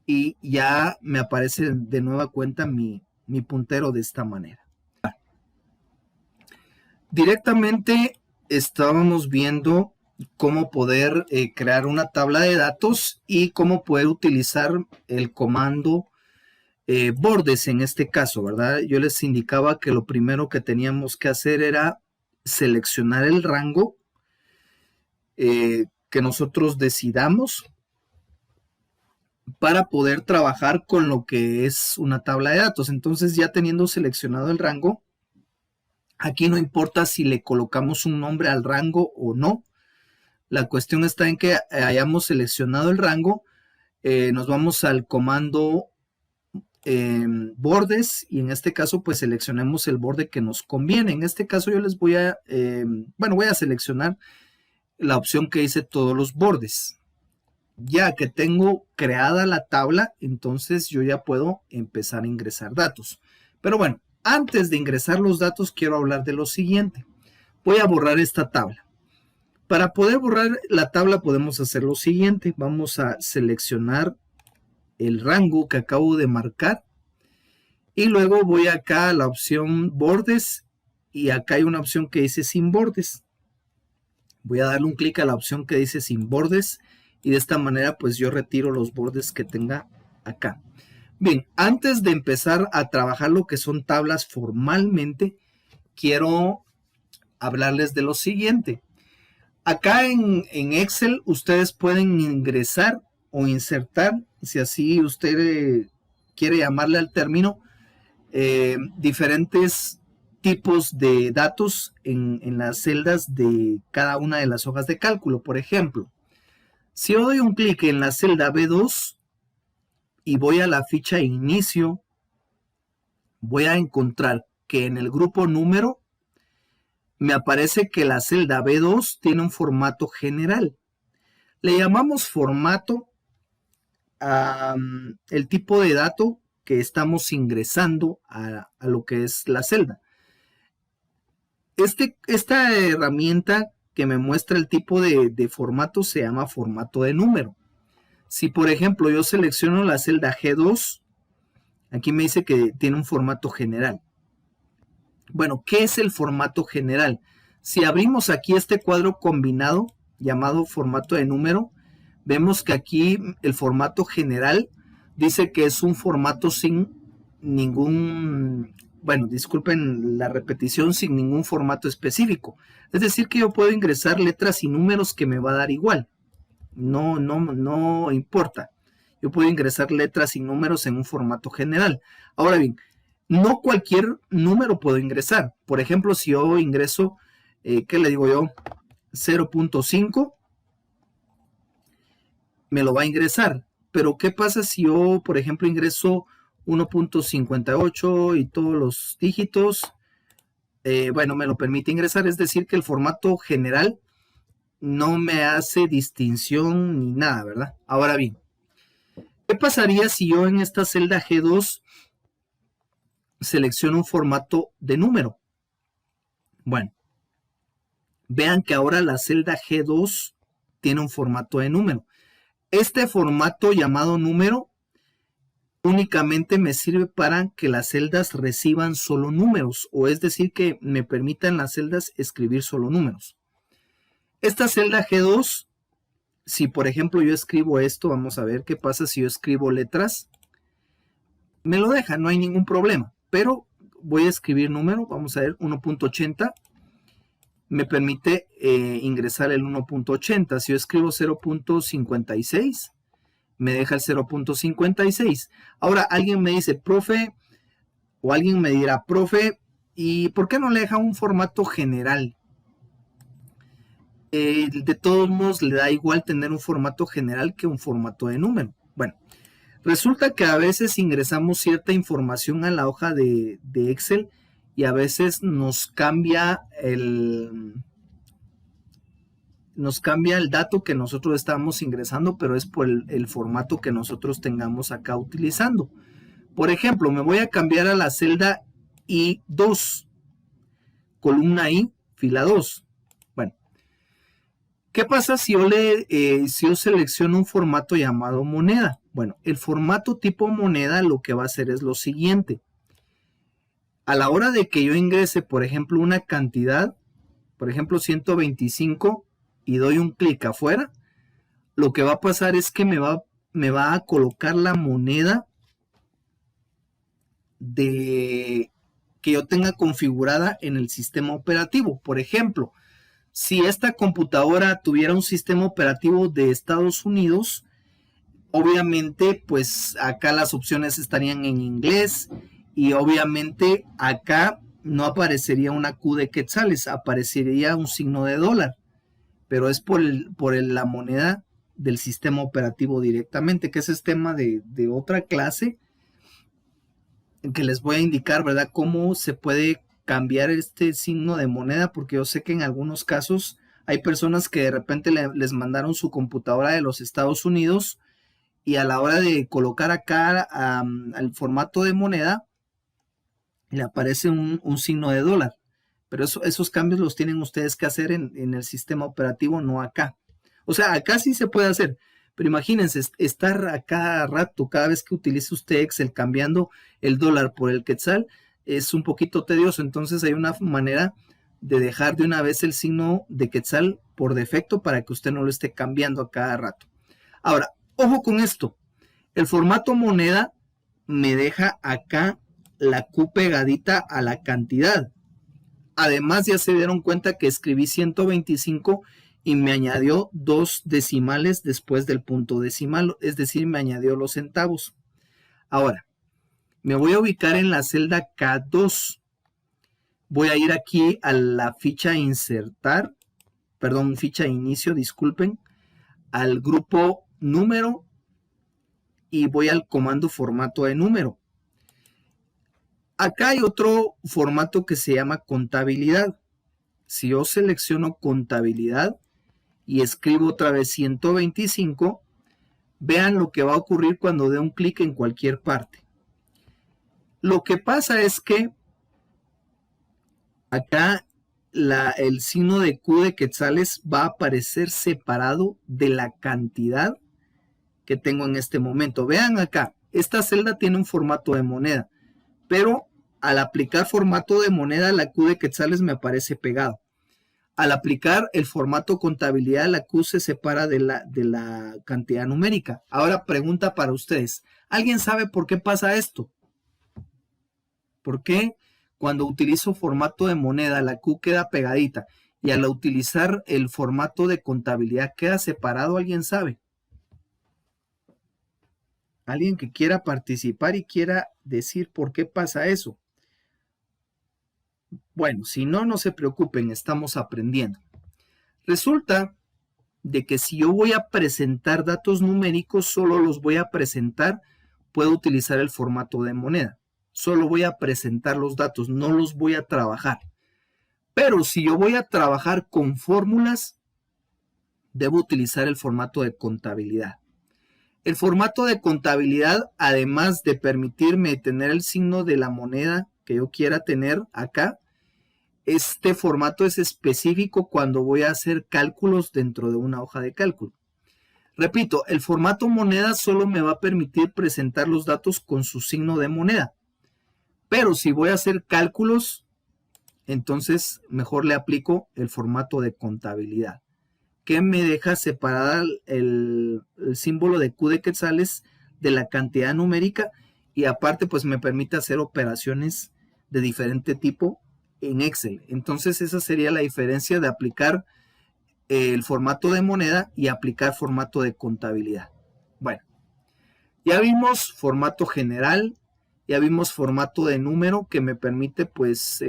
y ya me aparece de nueva cuenta mi puntero de esta manera. Directamente estábamos viendo cómo poder crear una tabla de datos y cómo poder utilizar el comando bordes en este caso, ¿verdad? Yo les indicaba que lo primero que teníamos que hacer era seleccionar el rango que nosotros decidamos para poder trabajar con lo que es una tabla de datos. Entonces, ya teniendo seleccionado el rango, aquí no importa si le colocamos un nombre al rango o no. La cuestión está en que hayamos seleccionado el rango, nos vamos al comando bordes y en este caso pues seleccionemos el borde que nos conviene. En este caso yo les voy a, voy a seleccionar la opción que dice todos los bordes. Ya que tengo creada la tabla, entonces yo ya puedo empezar a ingresar datos. Pero bueno, antes de ingresar los datos quiero hablar de lo siguiente. Voy a borrar esta tabla. Para poder borrar la tabla podemos hacer lo siguiente. Vamos a seleccionar el rango que acabo de marcar y luego voy acá a la opción bordes y acá hay una opción que dice sin bordes. Voy a darle un clic a la opción que dice sin bordes y de esta manera pues yo retiro los bordes que tenga acá. Bien, antes de empezar a trabajar lo que son tablas formalmente, quiero hablarles de lo siguiente. Acá en Excel ustedes pueden ingresar o insertar, si así usted quiere llamarle al término, diferentes tipos de datos en las celdas de cada una de las hojas de cálculo. Por ejemplo, si yo doy un clic en la celda B2 y voy a la ficha inicio, voy a encontrar que en el grupo número me aparece que la celda B2 tiene un formato general. Le llamamos formato el tipo de dato que estamos ingresando a lo que es la celda. Esta herramienta que me muestra el tipo de formato se llama formato de número. Si por ejemplo yo selecciono la celda G2, aquí me dice que tiene un formato general. Bueno, ¿qué es el formato general? Si abrimos aquí este cuadro combinado llamado formato de número, vemos que aquí el formato general dice que es un formato sin ningún, disculpen la repetición, sin ningún formato específico. Es decir, que yo puedo ingresar letras y números que me va a dar igual. No importa. Yo puedo ingresar letras y números en un formato general. Ahora bien, no cualquier número puedo ingresar. Por ejemplo, si yo ingreso, ¿qué le digo yo? 0.5, me lo va a ingresar. Pero ¿qué pasa si yo, por ejemplo, ingreso 1.58 y todos los dígitos? Me lo permite ingresar. Es decir, que el formato general no me hace distinción ni nada, ¿verdad? Ahora bien, ¿qué pasaría si yo en esta celda G2 selecciono un formato de número? Bueno, vean que ahora la celda G2 tiene un formato de número. Este formato llamado número únicamente me sirve para que las celdas reciban solo números, o es decir, que me permitan las celdas escribir solo números. Esta celda G2, si por ejemplo yo escribo esto, vamos a ver qué pasa si yo escribo letras, me lo deja, no hay ningún problema, pero voy a escribir número, vamos a ver 1.80, me permite ingresar el 1.80. Si yo escribo 0.56, me deja el 0.56. Ahora alguien me dice, profe, o alguien me dirá, profe, ¿y por qué no le deja un formato general? de todos modos le da igual tener un formato general que un formato de número. Bueno, resulta que a veces ingresamos cierta información a la hoja de Excel y a veces nos cambia el dato que nosotros estamos ingresando, pero es por el formato que nosotros tengamos acá utilizando. Por ejemplo, me voy a cambiar a la celda I2, columna I, fila 2. Bueno, ¿qué pasa si yo selecciono un formato llamado moneda? Bueno, el formato tipo moneda lo que va a hacer es lo siguiente. A la hora de que yo ingrese, por ejemplo, una cantidad, por ejemplo, 125, y doy un clic afuera, lo que va a pasar es que me va a colocar la moneda que yo tenga configurada en el sistema operativo. Por ejemplo, si esta computadora tuviera un sistema operativo de Estados Unidos, obviamente pues acá las opciones estarían en inglés y obviamente acá no aparecería una Q de quetzales, aparecería un signo de dólar, pero es por la moneda del sistema operativo directamente, que ese es tema de otra clase que les voy a indicar, ¿verdad? Cómo se puede cambiar este signo de moneda, porque yo sé que en algunos casos hay personas que de repente les mandaron su computadora de los Estados Unidos y a la hora de colocar acá al formato de moneda le aparece un signo de dólar, pero esos cambios los tienen ustedes que hacer en el sistema operativo, no acá. O sea, acá sí se puede hacer, pero imagínense, estar a cada rato, cada vez que utilice usted Excel cambiando el dólar por el quetzal, es un poquito tedioso. Entonces hay una manera de dejar de una vez el signo de quetzal por defecto para que usted no lo esté cambiando a cada rato. Ahora, ojo con esto, el formato moneda me deja acá la Q pegadita a la cantidad. Además ya se dieron cuenta que escribí 125 y me añadió 2 decimales después del punto decimal, es decir, me añadió los centavos. Ahora, me voy a ubicar en la celda K2. Voy a ir aquí a la ficha insertar, perdón, ficha inicio, disculpen, al grupo número y voy al comando formato de número. Acá hay otro formato que se llama contabilidad. Si yo selecciono contabilidad y escribo otra vez 125, vean lo que va a ocurrir cuando dé un clic en cualquier parte. Lo que pasa es que acá el signo de Q de quetzales va a aparecer separado de la cantidad que tengo en este momento. Vean acá, esta celda tiene un formato de moneda, pero al aplicar formato de moneda la Q de quetzales me aparece pegado. Al aplicar el formato contabilidad, la Q se separa de la cantidad numérica. Ahora, pregunta para ustedes. ¿Alguien sabe por qué pasa esto? ¿Por qué cuando utilizo formato de moneda la Q queda pegadita y al utilizar el formato de contabilidad queda separado? ¿Alguien sabe? ¿Alguien que quiera participar y quiera decir por qué pasa eso? Bueno, si no, no se preocupen, estamos aprendiendo. Resulta de que si yo voy a presentar datos numéricos, solo los voy a presentar, puedo utilizar el formato de moneda. Solo voy a presentar los datos, no los voy a trabajar. Pero si yo voy a trabajar con fórmulas, debo utilizar el formato de contabilidad. El formato de contabilidad, además de permitirme tener el signo de la moneda que yo quiera tener acá, este formato es específico cuando voy a hacer cálculos dentro de una hoja de cálculo. Repito, el formato moneda solo me va a permitir presentar los datos con su signo de moneda. Pero si voy a hacer cálculos, entonces mejor le aplico el formato de contabilidad, que me deja separar el símbolo de Q de quetzales de la cantidad numérica y aparte pues me permite hacer operaciones de diferente tipo en Excel. Entonces esa sería la diferencia de aplicar el formato de moneda y aplicar formato de contabilidad. Bueno, ya vimos formato general, ya vimos formato de número que me permite pues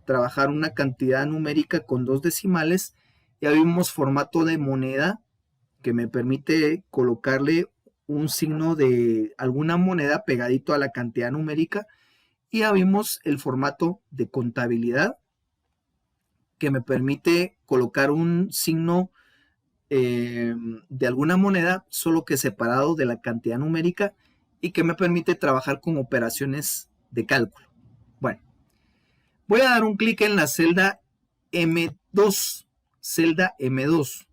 trabajar una cantidad numérica con 2 decimales Ya vimos formato de moneda, que me permite colocarle un signo de alguna moneda pegadito a la cantidad numérica. Y ya vimos el formato de contabilidad, que me permite colocar un signo de alguna moneda, solo que separado de la cantidad numérica, y que me permite trabajar con operaciones de cálculo. Bueno, voy a dar un clic en la celda M2, celda M2.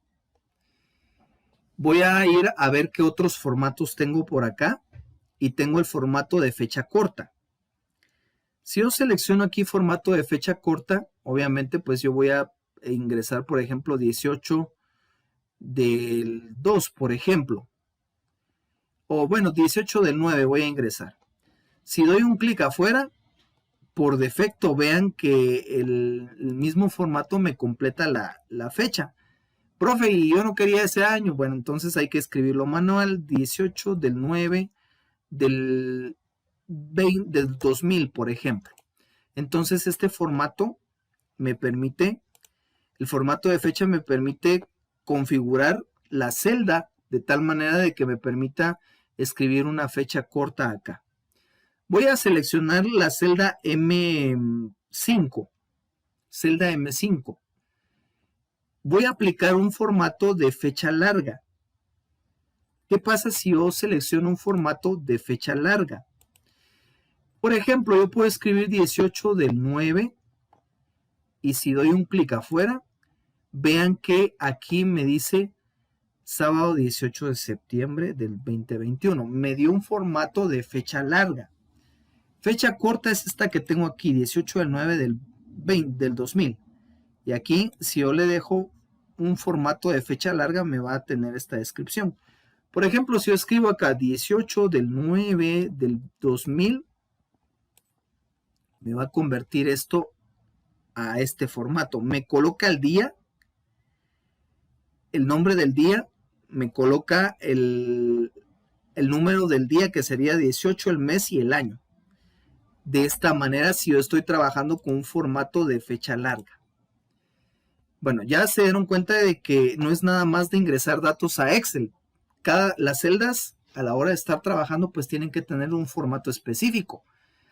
Voy a ir a ver qué otros formatos tengo por acá, y tengo el formato de fecha corta. Si yo selecciono aquí formato de fecha corta, obviamente pues yo voy a ingresar, por ejemplo, 18 del 2, por ejemplo. O bueno, 18 del 9 voy a ingresar. Si doy un clic afuera, por defecto vean que el mismo formato me completa la fecha. Profe, y yo no quería ese año. Bueno, entonces hay que escribirlo manual, 18 del 9 del 2000, por ejemplo. Entonces este formato me permite, el formato de fecha me permite configurar la celda de tal manera de que me permita escribir una fecha corta acá. Voy a seleccionar la celda M5, celda M5. Voy a aplicar un formato de fecha larga. ¿Qué pasa si yo selecciono un formato de fecha larga? Por ejemplo, yo puedo escribir 18 del 9 y si doy un clic afuera, vean que aquí me dice sábado 18 de septiembre del 2021. Me dio un formato de fecha larga. Fecha corta es esta que tengo aquí, 18 del 9 del 2000. Y aquí, si yo le dejo un formato de fecha larga, me va a tener esta descripción. Por ejemplo, si yo escribo acá 18 del 9 del 2000, me va a convertir esto a este formato. Me coloca el día, el nombre del día, me coloca el número del día, que sería 18, el mes y el año. De esta manera, si yo estoy trabajando con un formato de fecha larga. Bueno, ya se dieron cuenta de que no es nada más de ingresar datos a Excel. Las celdas, a la hora de estar trabajando, pues tienen que tener un formato específico.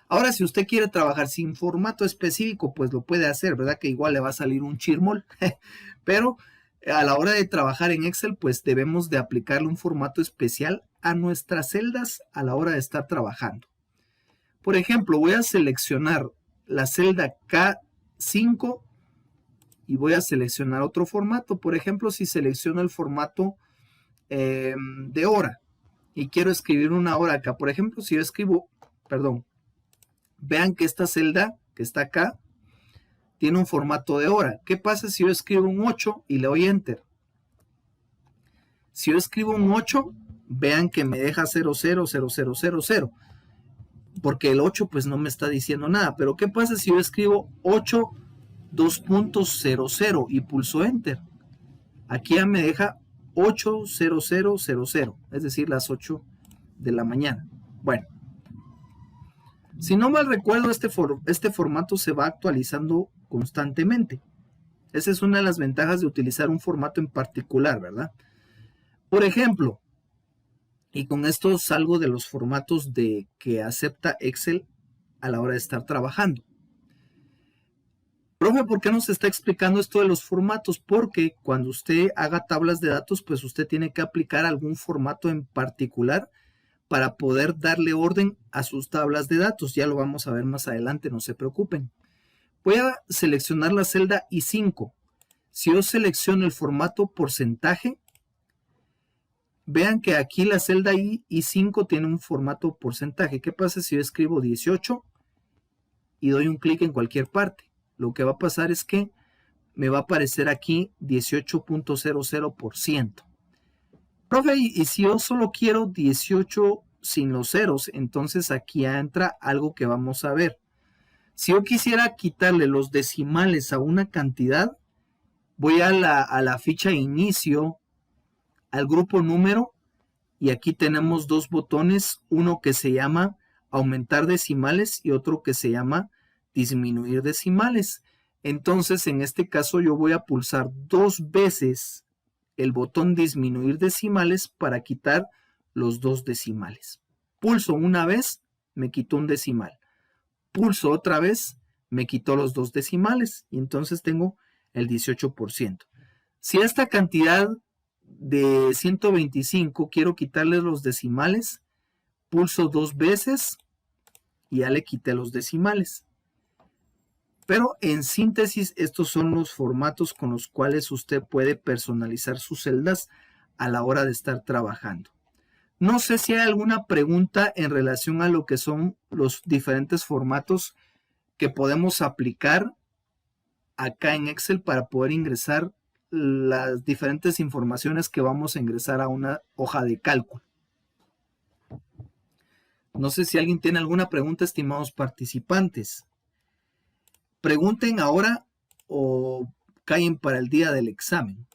Ahora, si usted quiere trabajar sin formato específico, pues lo puede hacer, ¿verdad? Que igual le va a salir un chirmol. Pero a la hora de trabajar en Excel, pues debemos de aplicarle un formato especial a nuestras celdas a la hora de estar trabajando. Por ejemplo, voy a seleccionar la celda K5 y voy a seleccionar otro formato. Por ejemplo, si selecciono el formato de hora y quiero escribir una hora acá. Por ejemplo, si yo escribo, vean que esta celda que está acá tiene un formato de hora. ¿Qué pasa si yo escribo un 8 y le doy Enter? Si yo escribo un 8, vean que me deja 000000, porque el 8 pues no me está diciendo nada. Pero ¿qué pasa si yo escribo 8 2.00 y pulso Enter? Aquí ya me deja 80000, es decir, las 8 de la mañana. Bueno, si no mal recuerdo, este formato se va actualizando constantemente. Esa es una de las ventajas de utilizar un formato en particular, ¿verdad? Por ejemplo, y con esto salgo de los formatos que acepta Excel a la hora de estar trabajando. Profe, ¿por qué nos está explicando esto de los formatos? Porque cuando usted haga tablas de datos, pues usted tiene que aplicar algún formato en particular para poder darle orden a sus tablas de datos. Ya lo vamos a ver más adelante, no se preocupen. Voy a seleccionar la celda I5. Si yo selecciono el formato porcentaje, vean que aquí la celda I5 tiene un formato porcentaje. ¿Qué pasa si yo escribo 18 y doy un clic en cualquier parte? Lo que va a pasar es que me va a aparecer aquí 18.00%. Profe, y si yo solo quiero 18 sin los ceros, entonces aquí entra algo que vamos a ver. Si yo quisiera quitarle los decimales a una cantidad, voy a la ficha inicio, al grupo número, y aquí tenemos dos botones, uno que se llama aumentar decimales y otro que se llama disminuir decimales. Entonces, en este caso, yo voy a pulsar 2 veces el botón disminuir decimales para quitar los 2 decimales. Pulso una vez, me quitó un decimal. Pulso otra vez, me quitó los 2 decimales y entonces tengo el 18%. Si a esta cantidad de 125 quiero quitarle los decimales, pulso 2 veces y ya le quité los decimales. Pero en síntesis, estos son los formatos con los cuales usted puede personalizar sus celdas a la hora de estar trabajando. No sé si hay alguna pregunta en relación a lo que son los diferentes formatos que podemos aplicar acá en Excel para poder ingresar las diferentes informaciones que vamos a ingresar a una hoja de cálculo. No sé si alguien tiene alguna pregunta, estimados participantes. Pregunten ahora o callen para el día del examen.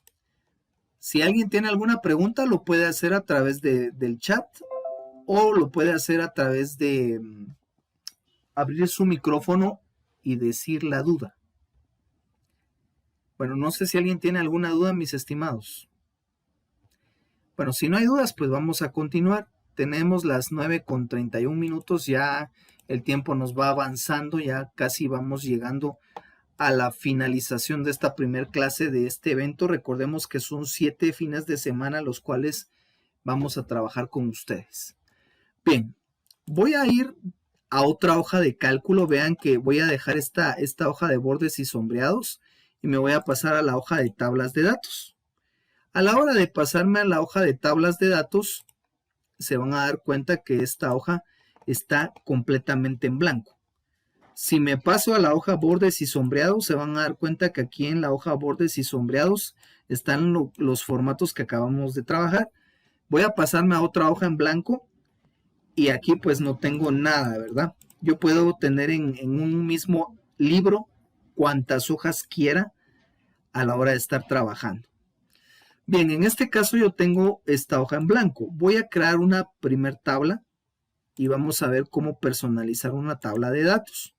Si alguien tiene alguna pregunta, lo puede hacer a través del chat o lo puede hacer a través de abrir su micrófono y decir la duda. Bueno, no sé si alguien tiene alguna duda, mis estimados. Bueno, si no hay dudas, pues vamos a continuar. Tenemos las 9:31, ya el tiempo nos va avanzando, ya casi vamos llegando a la finalización de esta primer clase de este evento. Recordemos que son 7 fines de semana los cuales vamos a trabajar con ustedes. Bien, voy a ir a otra hoja de cálculo. Vean que voy a dejar esta hoja de bordes y sombreados y me voy a pasar a la hoja de tablas de datos. A la hora de pasarme a la hoja de tablas de datos, se van a dar cuenta que esta hoja está completamente en blanco. Si me paso a la hoja bordes y sombreados, se van a dar cuenta que aquí en la hoja bordes y sombreados están los formatos que acabamos de trabajar. Voy a pasarme a otra hoja en blanco y aquí pues no tengo nada, ¿verdad? Yo puedo tener en un mismo libro cuantas hojas quiera a la hora de estar trabajando. Bien, en este caso yo tengo esta hoja en blanco. Voy a crear una primer tabla y vamos a ver cómo personalizar una tabla de datos.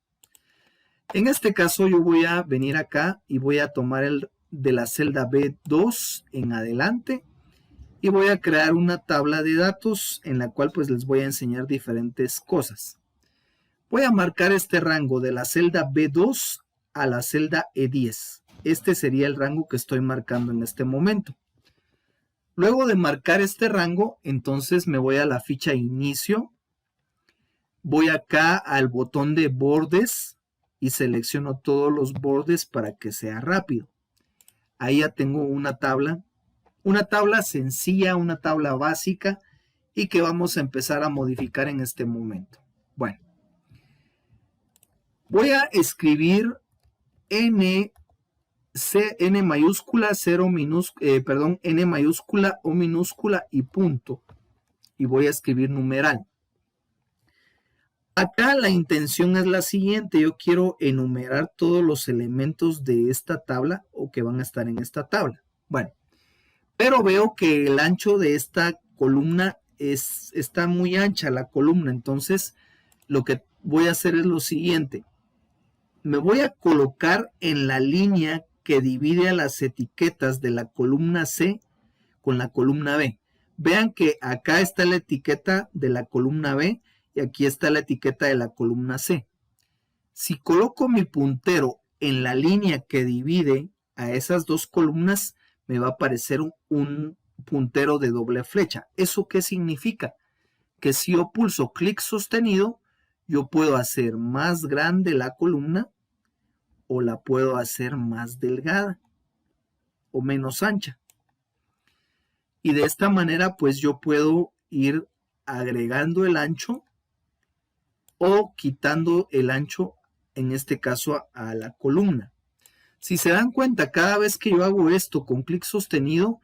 En este caso yo voy a venir acá y voy a tomar el de la celda B2 en adelante y voy a crear una tabla de datos en la cual pues les voy a enseñar diferentes cosas. Voy a marcar este rango de la celda B2 a la celda E10. Este sería el rango que estoy marcando en este momento. Luego de marcar este rango, entonces me voy a la ficha inicio. Voy acá al botón de bordes y selecciono todos los bordes para que sea rápido. Ahí ya tengo una tabla sencilla, una tabla básica y que vamos a empezar a modificar en este momento. Bueno, voy a escribir N mayúscula, N mayúscula, O minúscula y punto. Y voy a escribir numeral. Acá la intención es la siguiente. Yo quiero enumerar todos los elementos de esta tabla o que van a estar en esta tabla. Bueno, pero veo que el ancho de esta columna está muy ancha la columna. Entonces, lo que voy a hacer es lo siguiente. Me voy a colocar en la línea que divide a las etiquetas de la columna C con la columna B. Vean que acá está la etiqueta de la columna B y aquí está la etiqueta de la columna C. Si coloco mi puntero en la línea que divide a esas dos columnas, me va a aparecer un puntero de doble flecha. ¿Eso qué significa? Que si yo pulso clic sostenido, yo puedo hacer más grande la columna o la puedo hacer más delgada o menos ancha. Y de esta manera, pues yo puedo ir agregando el ancho o quitando el ancho, en este caso a la columna. Si se dan cuenta, cada vez que yo hago esto con clic sostenido,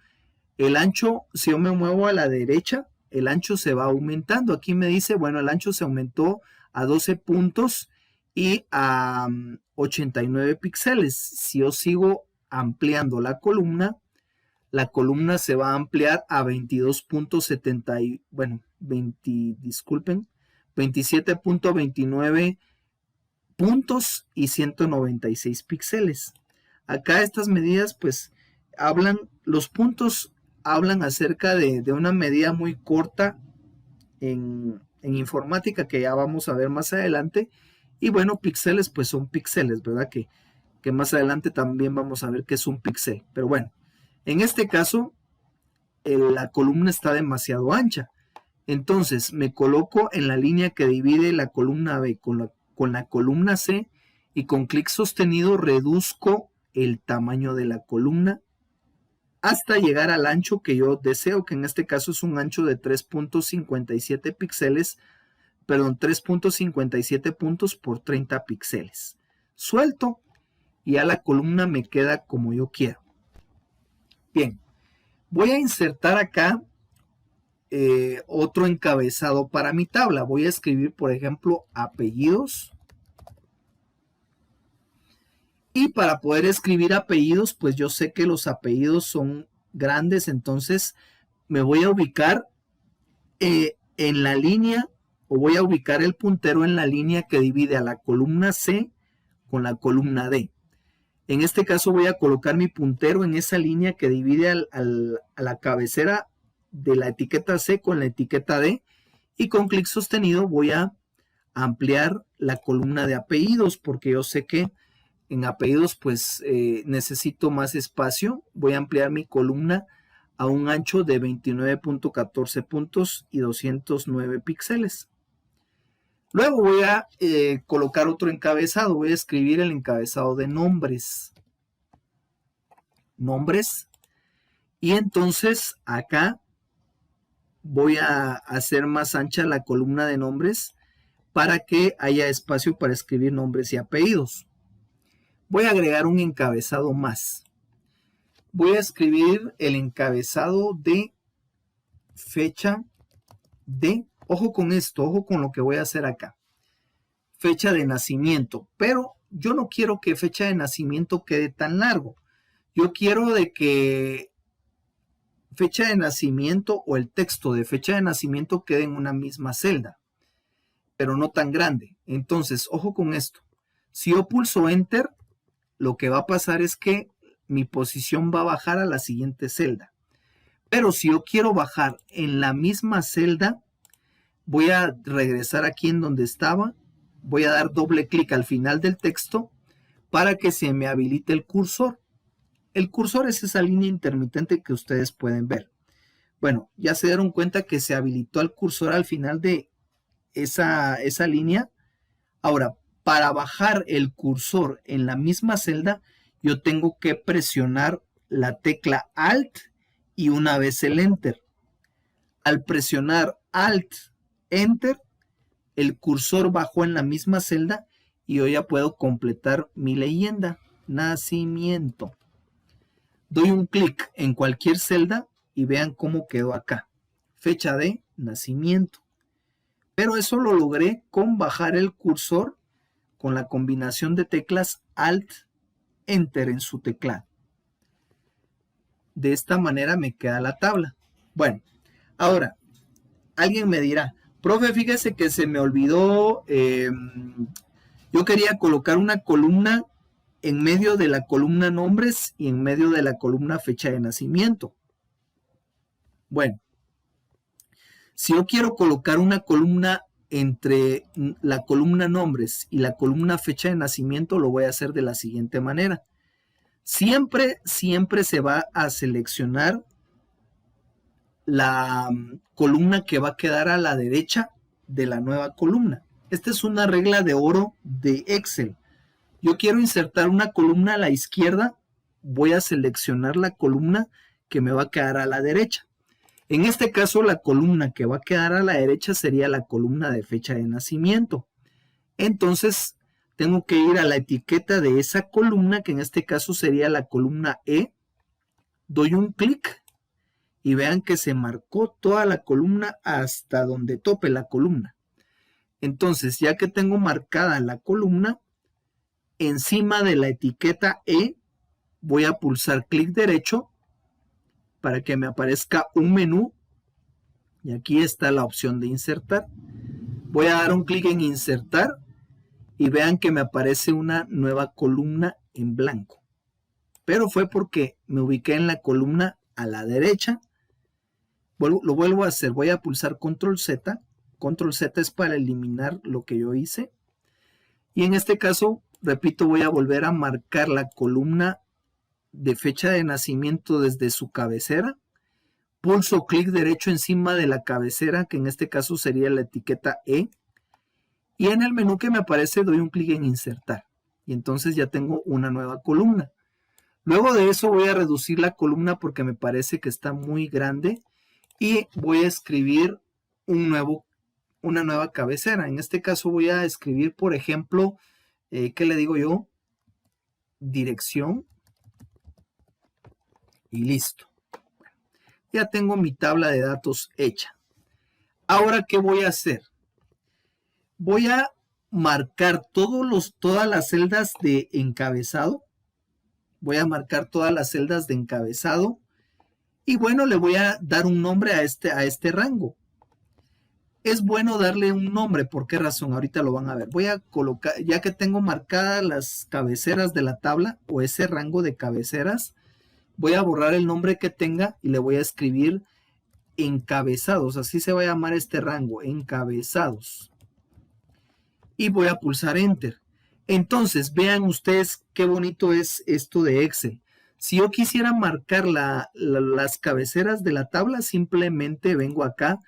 el ancho, si yo me muevo a la derecha, el ancho se va aumentando. Aquí me dice, bueno, el ancho se aumentó a 12 puntos y a 89 píxeles. Si yo sigo ampliando la columna se va a ampliar a 22.70, bueno, 27.29 puntos y 196 píxeles. Acá estas medidas pues los puntos hablan acerca de una medida muy corta en informática que ya vamos a ver más adelante. Y bueno, píxeles pues son píxeles, ¿verdad? Que más adelante también vamos a ver qué es un píxel. Pero bueno, en este caso la columna está demasiado ancha. Entonces me coloco en la línea que divide la columna B con la columna C y con clic sostenido reduzco el tamaño de la columna hasta llegar al ancho que yo deseo, que en este caso es un ancho de 3.57 píxeles, perdón, 3.57 puntos por 30 píxeles. Suelto y ya la columna me queda como yo quiero. Bien, voy a insertar acá otro encabezado para mi tabla. Voy a escribir, por ejemplo, apellidos. Y para poder escribir apellidos, pues yo sé que los apellidos son grandes, entonces me voy a ubicar en la línea, o voy a ubicar el puntero en la línea que divide a la columna C con la columna D. En este caso voy a colocar mi puntero en esa línea que divide a la cabecera de la etiqueta C con la etiqueta D, y con clic sostenido voy a ampliar la columna de apellidos, porque yo sé que en apellidos pues necesito más espacio. Voy a ampliar mi columna a un ancho de 29.14 puntos y 209 píxeles. Luego voy a colocar otro encabezado. Voy a escribir el encabezado de nombres. Nombres. Y entonces acá voy a hacer más ancha la columna de nombres para que haya espacio para escribir nombres y apellidos. Voy a agregar un encabezado más. Voy a escribir el encabezado de fecha de, ojo con esto, ojo con lo que voy a hacer acá. Fecha de nacimiento, pero yo no quiero que fecha de nacimiento quede tan largo. Yo quiero de que fecha de nacimiento o el texto de fecha de nacimiento quede en una misma celda, pero no tan grande. Entonces, ojo con esto. Si yo pulso Enter, lo que va a pasar es que mi posición va a bajar a la siguiente celda. Pero si yo quiero bajar en la misma celda, voy a regresar aquí en donde estaba. Voy a dar doble clic al final del texto para que se me habilite el cursor. El cursor es esa línea intermitente que ustedes pueden ver. Bueno, ya se dieron cuenta que se habilitó el cursor al final de esa línea. Ahora, para bajar el cursor en la misma celda, yo tengo que presionar la tecla Alt y una vez el Enter. Al presionar Alt, Enter, el cursor bajó en la misma celda y yo ya puedo completar mi leyenda. Nacimiento. Doy un clic en cualquier celda y vean cómo quedó acá. Fecha de nacimiento. Pero eso lo logré con bajar el cursor con la combinación de teclas Alt, Enter en su teclado. De esta manera me queda la tabla. Bueno, ahora, alguien me dirá, profe, fíjese que se me olvidó, yo quería colocar una columna en medio de la columna nombres y en medio de la columna fecha de nacimiento. Bueno, si yo quiero colocar una columna entre la columna nombres y la columna fecha de nacimiento, lo voy a hacer de la siguiente manera. Siempre se va a seleccionar la columna que va a quedar a la derecha de la nueva columna. Esta es una regla de oro de Excel. Yo quiero insertar una columna a la izquierda, voy a seleccionar la columna que me va a quedar a la derecha. En este caso, la columna que va a quedar a la derecha sería la columna de fecha de nacimiento. Entonces, tengo que ir a la etiqueta de esa columna, que en este caso sería la columna E. Doy un clic y vean que se marcó toda la columna hasta donde tope la columna. Entonces, ya que tengo marcada la columna, encima de la etiqueta E, voy a pulsar clic derecho para que me aparezca un menú y aquí está la opción de insertar. Voy a dar un clic en insertar y vean que me aparece una nueva columna en blanco. Pero fue porque me ubiqué en la columna a la derecha. Lo vuelvo a hacer, voy a pulsar Control Z. Control Z es para eliminar lo que yo hice. Y en este caso, repito, voy a volver a marcar la columna de fecha de nacimiento desde su cabecera. Pulso clic derecho encima de la cabecera, que en este caso sería la etiqueta E. Y en el menú que me aparece doy un clic en insertar. Y entonces ya tengo una nueva columna. Luego de eso voy a reducir la columna porque me parece que está muy grande. Y voy a escribir una nueva cabecera. En este caso voy a escribir, por ejemplo, ¿qué le digo yo? Dirección. Y listo. Ya tengo mi tabla de datos hecha. Ahora, ¿qué voy a hacer? Voy a marcar todas las celdas de encabezado. Voy a marcar todas las celdas de encabezado. Y bueno, le voy a dar un nombre a este rango. Es bueno darle un nombre. ¿Por qué razón? Ahorita lo van a ver. Voy a colocar, ya que tengo marcadas las cabeceras de la tabla o ese rango de cabeceras, voy a borrar el nombre que tenga y le voy a escribir encabezados. Así se va a llamar este rango, encabezados. Y voy a pulsar Enter. Entonces, vean ustedes qué bonito es esto de Excel. Si yo quisiera marcar las cabeceras de la tabla, simplemente vengo acá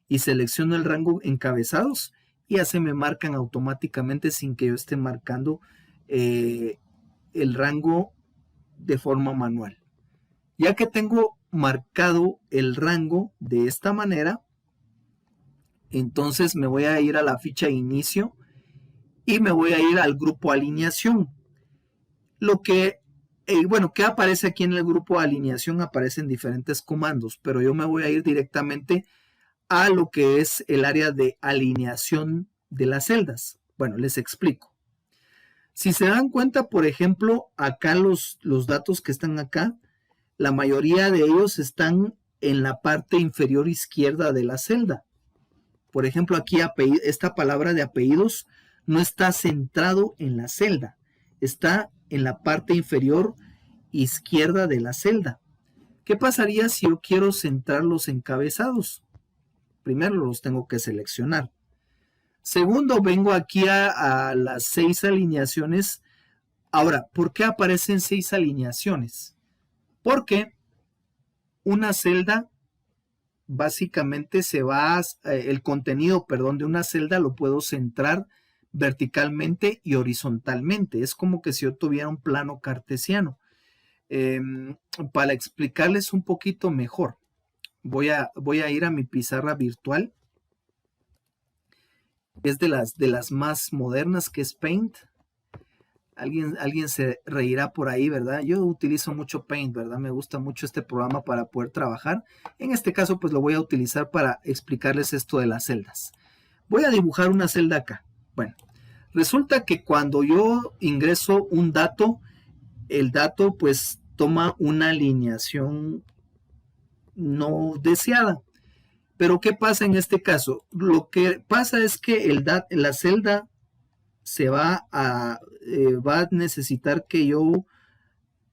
y selecciono el rango encabezados y ya se me marcan automáticamente sin que yo esté marcando el rango de forma manual. Ya que tengo marcado el rango de esta manera, entonces me voy a ir a la ficha inicio y me voy a ir al grupo alineación. ¿Qué aparece aquí en el grupo alineación? Aparecen diferentes comandos, pero yo me voy a ir directamente a lo que es el área de alineación de las celdas. Bueno, les explico. Si se dan cuenta, por ejemplo, acá los datos que están acá, la mayoría de ellos están en la parte inferior izquierda de la celda. Por ejemplo, aquí esta palabra de apellidos no está centrado en la celda, está en la parte inferior izquierda de la celda. ¿Qué pasaría si yo quiero centrar los encabezados? Primero los tengo que seleccionar. Segundo, vengo aquí a las 6 alineaciones. Ahora, ¿por qué aparecen 6 alineaciones? Porque una celda básicamente el contenido, de una celda lo puedo centrar verticalmente y horizontalmente. Es como que si yo tuviera un plano cartesiano. Para explicarles un poquito mejor, voy a ir a mi pizarra virtual. Es de las más modernas, que es Paint. Alguien se reirá por ahí, ¿verdad? Yo utilizo mucho Paint, ¿verdad? Me gusta mucho este programa para poder trabajar. En este caso, pues lo voy a utilizar para explicarles esto de las celdas. Voy a dibujar una celda acá. Bueno, resulta que cuando yo ingreso un dato, el dato pues toma una alineación no deseada. Pero ¿qué pasa en este caso? Lo que pasa es que la celda va a necesitar que yo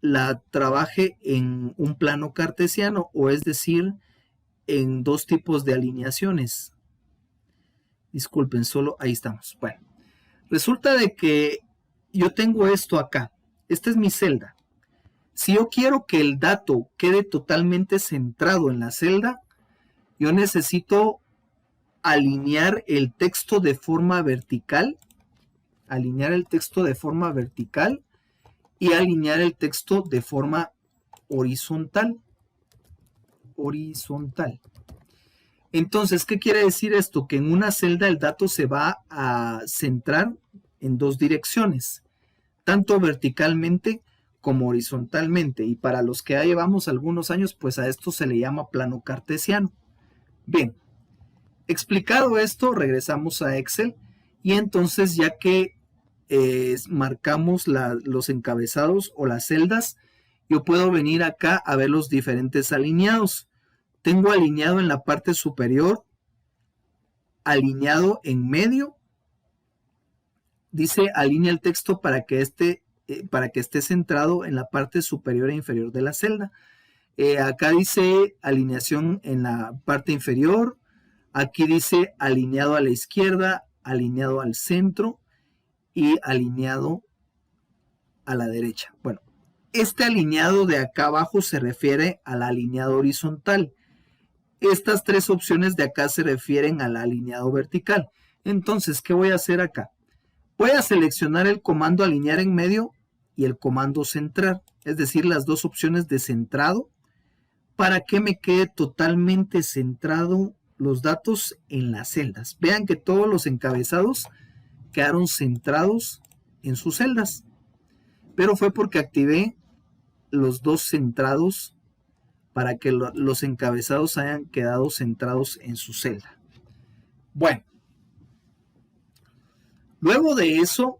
la trabaje en un plano cartesiano, o es decir, en dos tipos de alineaciones. Disculpen, ahí estamos. Bueno, resulta de que yo tengo esto acá. Esta es mi celda. Si yo quiero que el dato quede totalmente centrado en la celda, yo necesito alinear el texto de forma vertical, y alinear el texto de forma horizontal. Entonces, ¿qué quiere decir esto? Que en una celda el dato se va a centrar en dos direcciones, tanto verticalmente como horizontalmente. Y para los que ya llevamos algunos años, pues a esto se le llama plano cartesiano. Bien, explicado esto, regresamos a Excel y entonces ya que marcamos los encabezados o las celdas, yo puedo venir acá a ver los diferentes alineados. Tengo alineado en la parte superior, alineado en medio, dice alinea el texto para que esté centrado en la parte superior e inferior de la celda. Acá dice alineación en la parte inferior. Aquí dice alineado a la izquierda, alineado al centro y alineado a la derecha. Bueno, este alineado de acá abajo se refiere al alineado horizontal. Estas tres opciones de acá se refieren al alineado vertical. Entonces, ¿qué voy a hacer acá? Voy a seleccionar el comando alinear en medio y el comando centrar, es decir, las dos opciones de centrado, para que me quede totalmente centrado los datos en las celdas. Vean que todos los encabezados quedaron centrados en sus celdas, pero fue porque activé los dos centrados para que los encabezados hayan quedado centrados en su celda. Bueno, luego de eso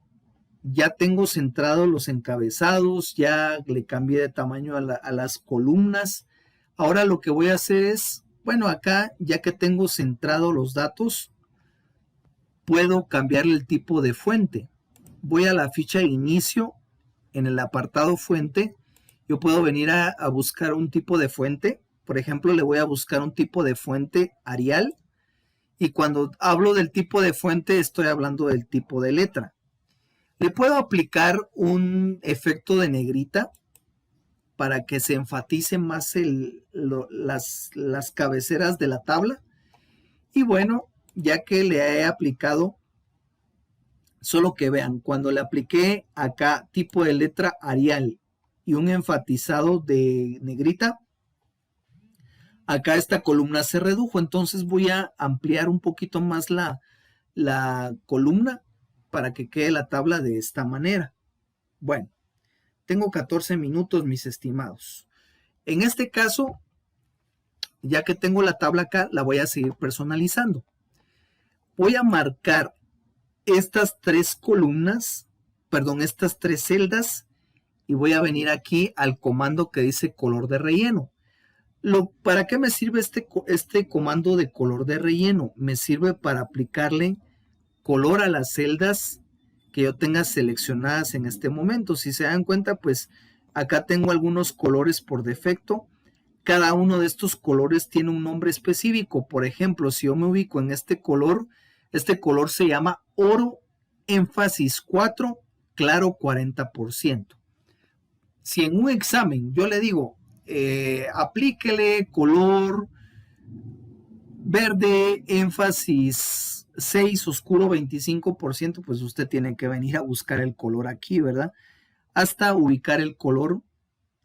ya tengo centrados los encabezados, ya le cambié de tamaño a las columnas. Ahora lo que voy a hacer es, bueno, acá ya que tengo centrado los datos, puedo cambiarle el tipo de fuente. Voy a la ficha de inicio, en el apartado fuente, yo puedo venir a buscar un tipo de fuente. Por ejemplo, le voy a buscar un tipo de fuente Arial. Y cuando hablo del tipo de fuente, estoy hablando del tipo de letra. Le puedo aplicar un efecto de negrita para que se enfatice más las cabeceras de la tabla. Y bueno, ya que le he aplicado, solo que vean, cuando le apliqué acá tipo de letra Arial y un enfatizado de negrita, acá esta columna se redujo. Entonces voy a ampliar un poquito más la columna para que quede la tabla de esta manera. Bueno, tengo 14 minutos, mis estimados. En este caso, ya que tengo la tabla acá, la voy a seguir personalizando. Voy a marcar estas tres columnas, perdón, estas tres celdas, y voy a venir aquí al comando que dice color de relleno. ¿Para qué me sirve este comando de color de relleno? Me sirve para aplicarle color a las celdas que yo tenga seleccionadas en este momento. Si se dan cuenta, pues acá tengo algunos colores por defecto. Cada uno de estos colores tiene un nombre específico. Por ejemplo, si yo me ubico en este color se llama oro énfasis 4, claro 40%. Si en un examen yo le digo, aplíquele color verde énfasis 6, oscuro 25%, pues usted tiene que venir a buscar el color aquí, ¿verdad? Hasta ubicar el color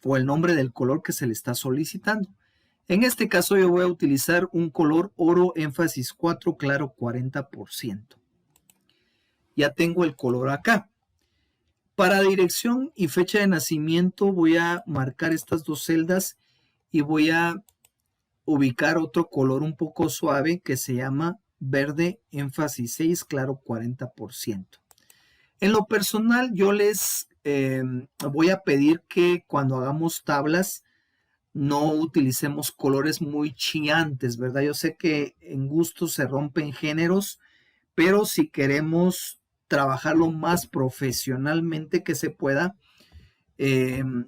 o el nombre del color que se le está solicitando. En este caso yo voy a utilizar un color oro énfasis 4, claro 40%. Ya tengo el color acá. Para dirección y fecha de nacimiento voy a marcar estas dos celdas y voy a ubicar otro color un poco suave que se llama verde énfasis 6, claro 40%. En lo personal yo les voy a pedir que cuando hagamos tablas no utilicemos colores muy chillantes, ¿verdad? Yo sé que en gusto se rompen géneros, pero si queremos trabajar lo más profesionalmente que se pueda,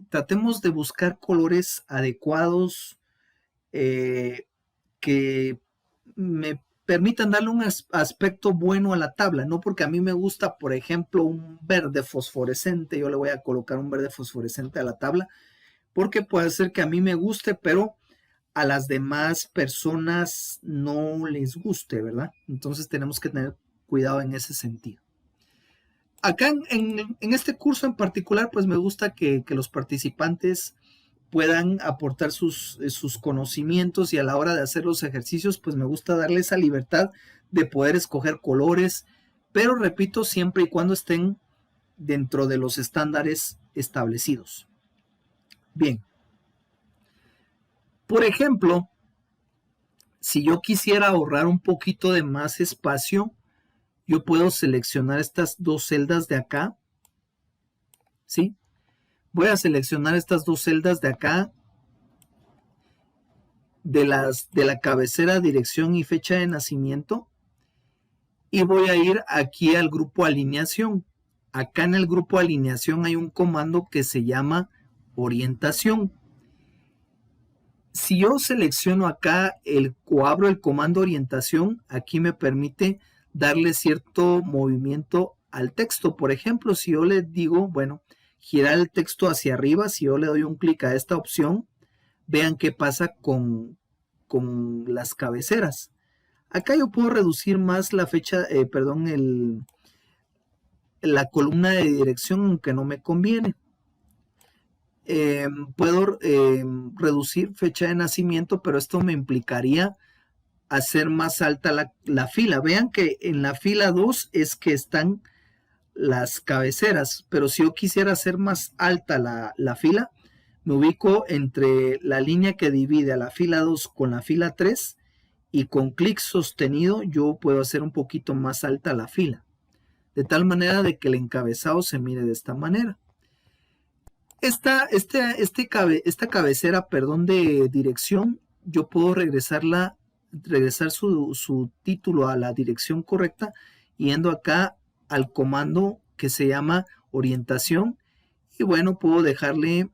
tratemos de buscar colores adecuados que me permitan darle un aspecto bueno a la tabla, no porque a mí me gusta, por ejemplo, un verde fosforescente, yo le voy a colocar un verde fosforescente a la tabla, porque puede ser que a mí me guste, pero a las demás personas no les guste, ¿verdad? Entonces tenemos que tener cuidado en ese sentido. Acá en este curso en particular, pues me gusta que los participantes puedan aportar sus conocimientos y a la hora de hacer los ejercicios, pues me gusta darle esa libertad de poder escoger colores, pero repito, siempre y cuando estén dentro de los estándares establecidos. Bien. Por ejemplo, si yo quisiera ahorrar un poquito de más espacio, yo puedo seleccionar estas dos celdas de acá, ¿sí? Voy a seleccionar estas dos celdas de acá, de la cabecera, dirección y fecha de nacimiento, y voy a ir aquí al grupo alineación. Acá en el grupo alineación hay un comando que se llama orientación. Si yo selecciono acá o abro el comando orientación, aquí me permite darle cierto movimiento al texto. Por ejemplo, si yo le digo, bueno, girar el texto hacia arriba, si yo le doy un clic a esta opción, vean qué pasa con las cabeceras. Acá yo puedo reducir más la fecha, la columna de dirección, aunque no me conviene. Puedo reducir fecha de nacimiento, pero esto me implicaría hacer más alta la fila. Vean que en la fila 2 es que están las cabeceras, pero si yo quisiera hacer más alta la fila, me ubico entre la línea que divide a la fila 2 con la fila 3 y con clic sostenido yo puedo hacer un poquito más alta la fila, de tal manera de que el encabezado se mire de esta manera. Esta cabecera, de dirección, yo puedo regresar su título a la dirección correcta yendo acá al comando que se llama orientación, y bueno, puedo dejarle,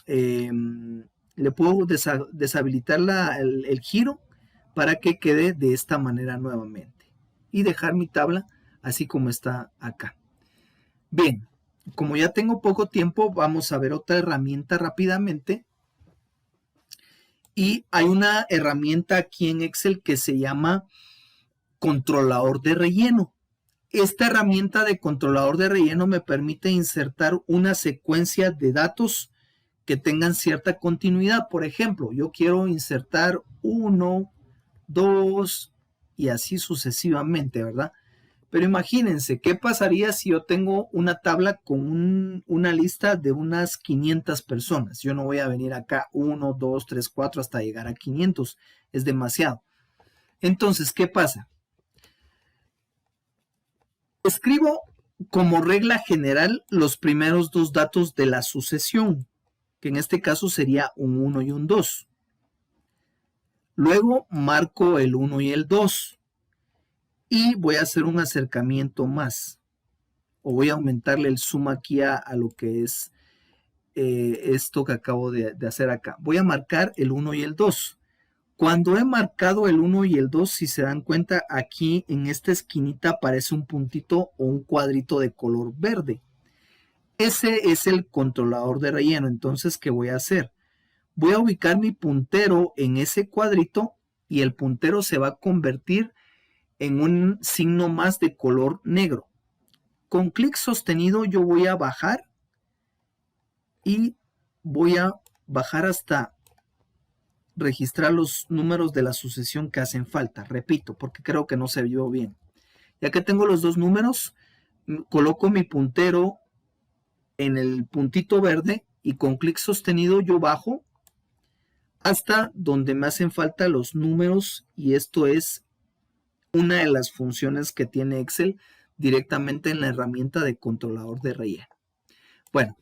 le puedo deshabilitar el giro para que quede de esta manera nuevamente y dejar mi tabla así como está acá. Bien, como ya tengo poco tiempo, vamos a ver otra herramienta rápidamente. Y hay una herramienta aquí en Excel que se llama controlador de relleno. Esta herramienta de controlador de relleno me permite insertar una secuencia de datos que tengan cierta continuidad. Por ejemplo, yo quiero insertar 1, 2 y así sucesivamente, ¿verdad? Pero imagínense, ¿qué pasaría si yo tengo una tabla con una lista de unas 500 personas? Yo no voy a venir acá 1, 2, 3, 4 hasta llegar a 500. Es demasiado. Entonces, ¿qué pasa? Escribo como regla general los primeros dos datos de la sucesión, que en este caso sería un 1 y un 2. Luego marco el 1 y el 2. Y voy a hacer un acercamiento más. O voy a aumentarle el zoom aquí a lo que es esto que acabo de hacer acá. Voy a marcar el 1 y el 2. Cuando he marcado el 1 y el 2, si se dan cuenta, aquí en esta esquinita aparece un puntito o un cuadrito de color verde. Ese es el controlador de relleno. Entonces, ¿qué voy a hacer? Voy a ubicar mi puntero en ese cuadrito y el puntero se va a convertir en un signo más de color negro. Con clic sostenido yo voy a bajar y voy a bajar hasta registrar los números de la sucesión que hacen falta. Repito, porque creo que no se vio bien. Ya que tengo los dos números, coloco mi puntero en el puntito verde y con clic sostenido yo bajo hasta donde me hacen falta los números, y esto es una de las funciones que tiene Excel directamente en la herramienta de controlador de relleno. Bueno,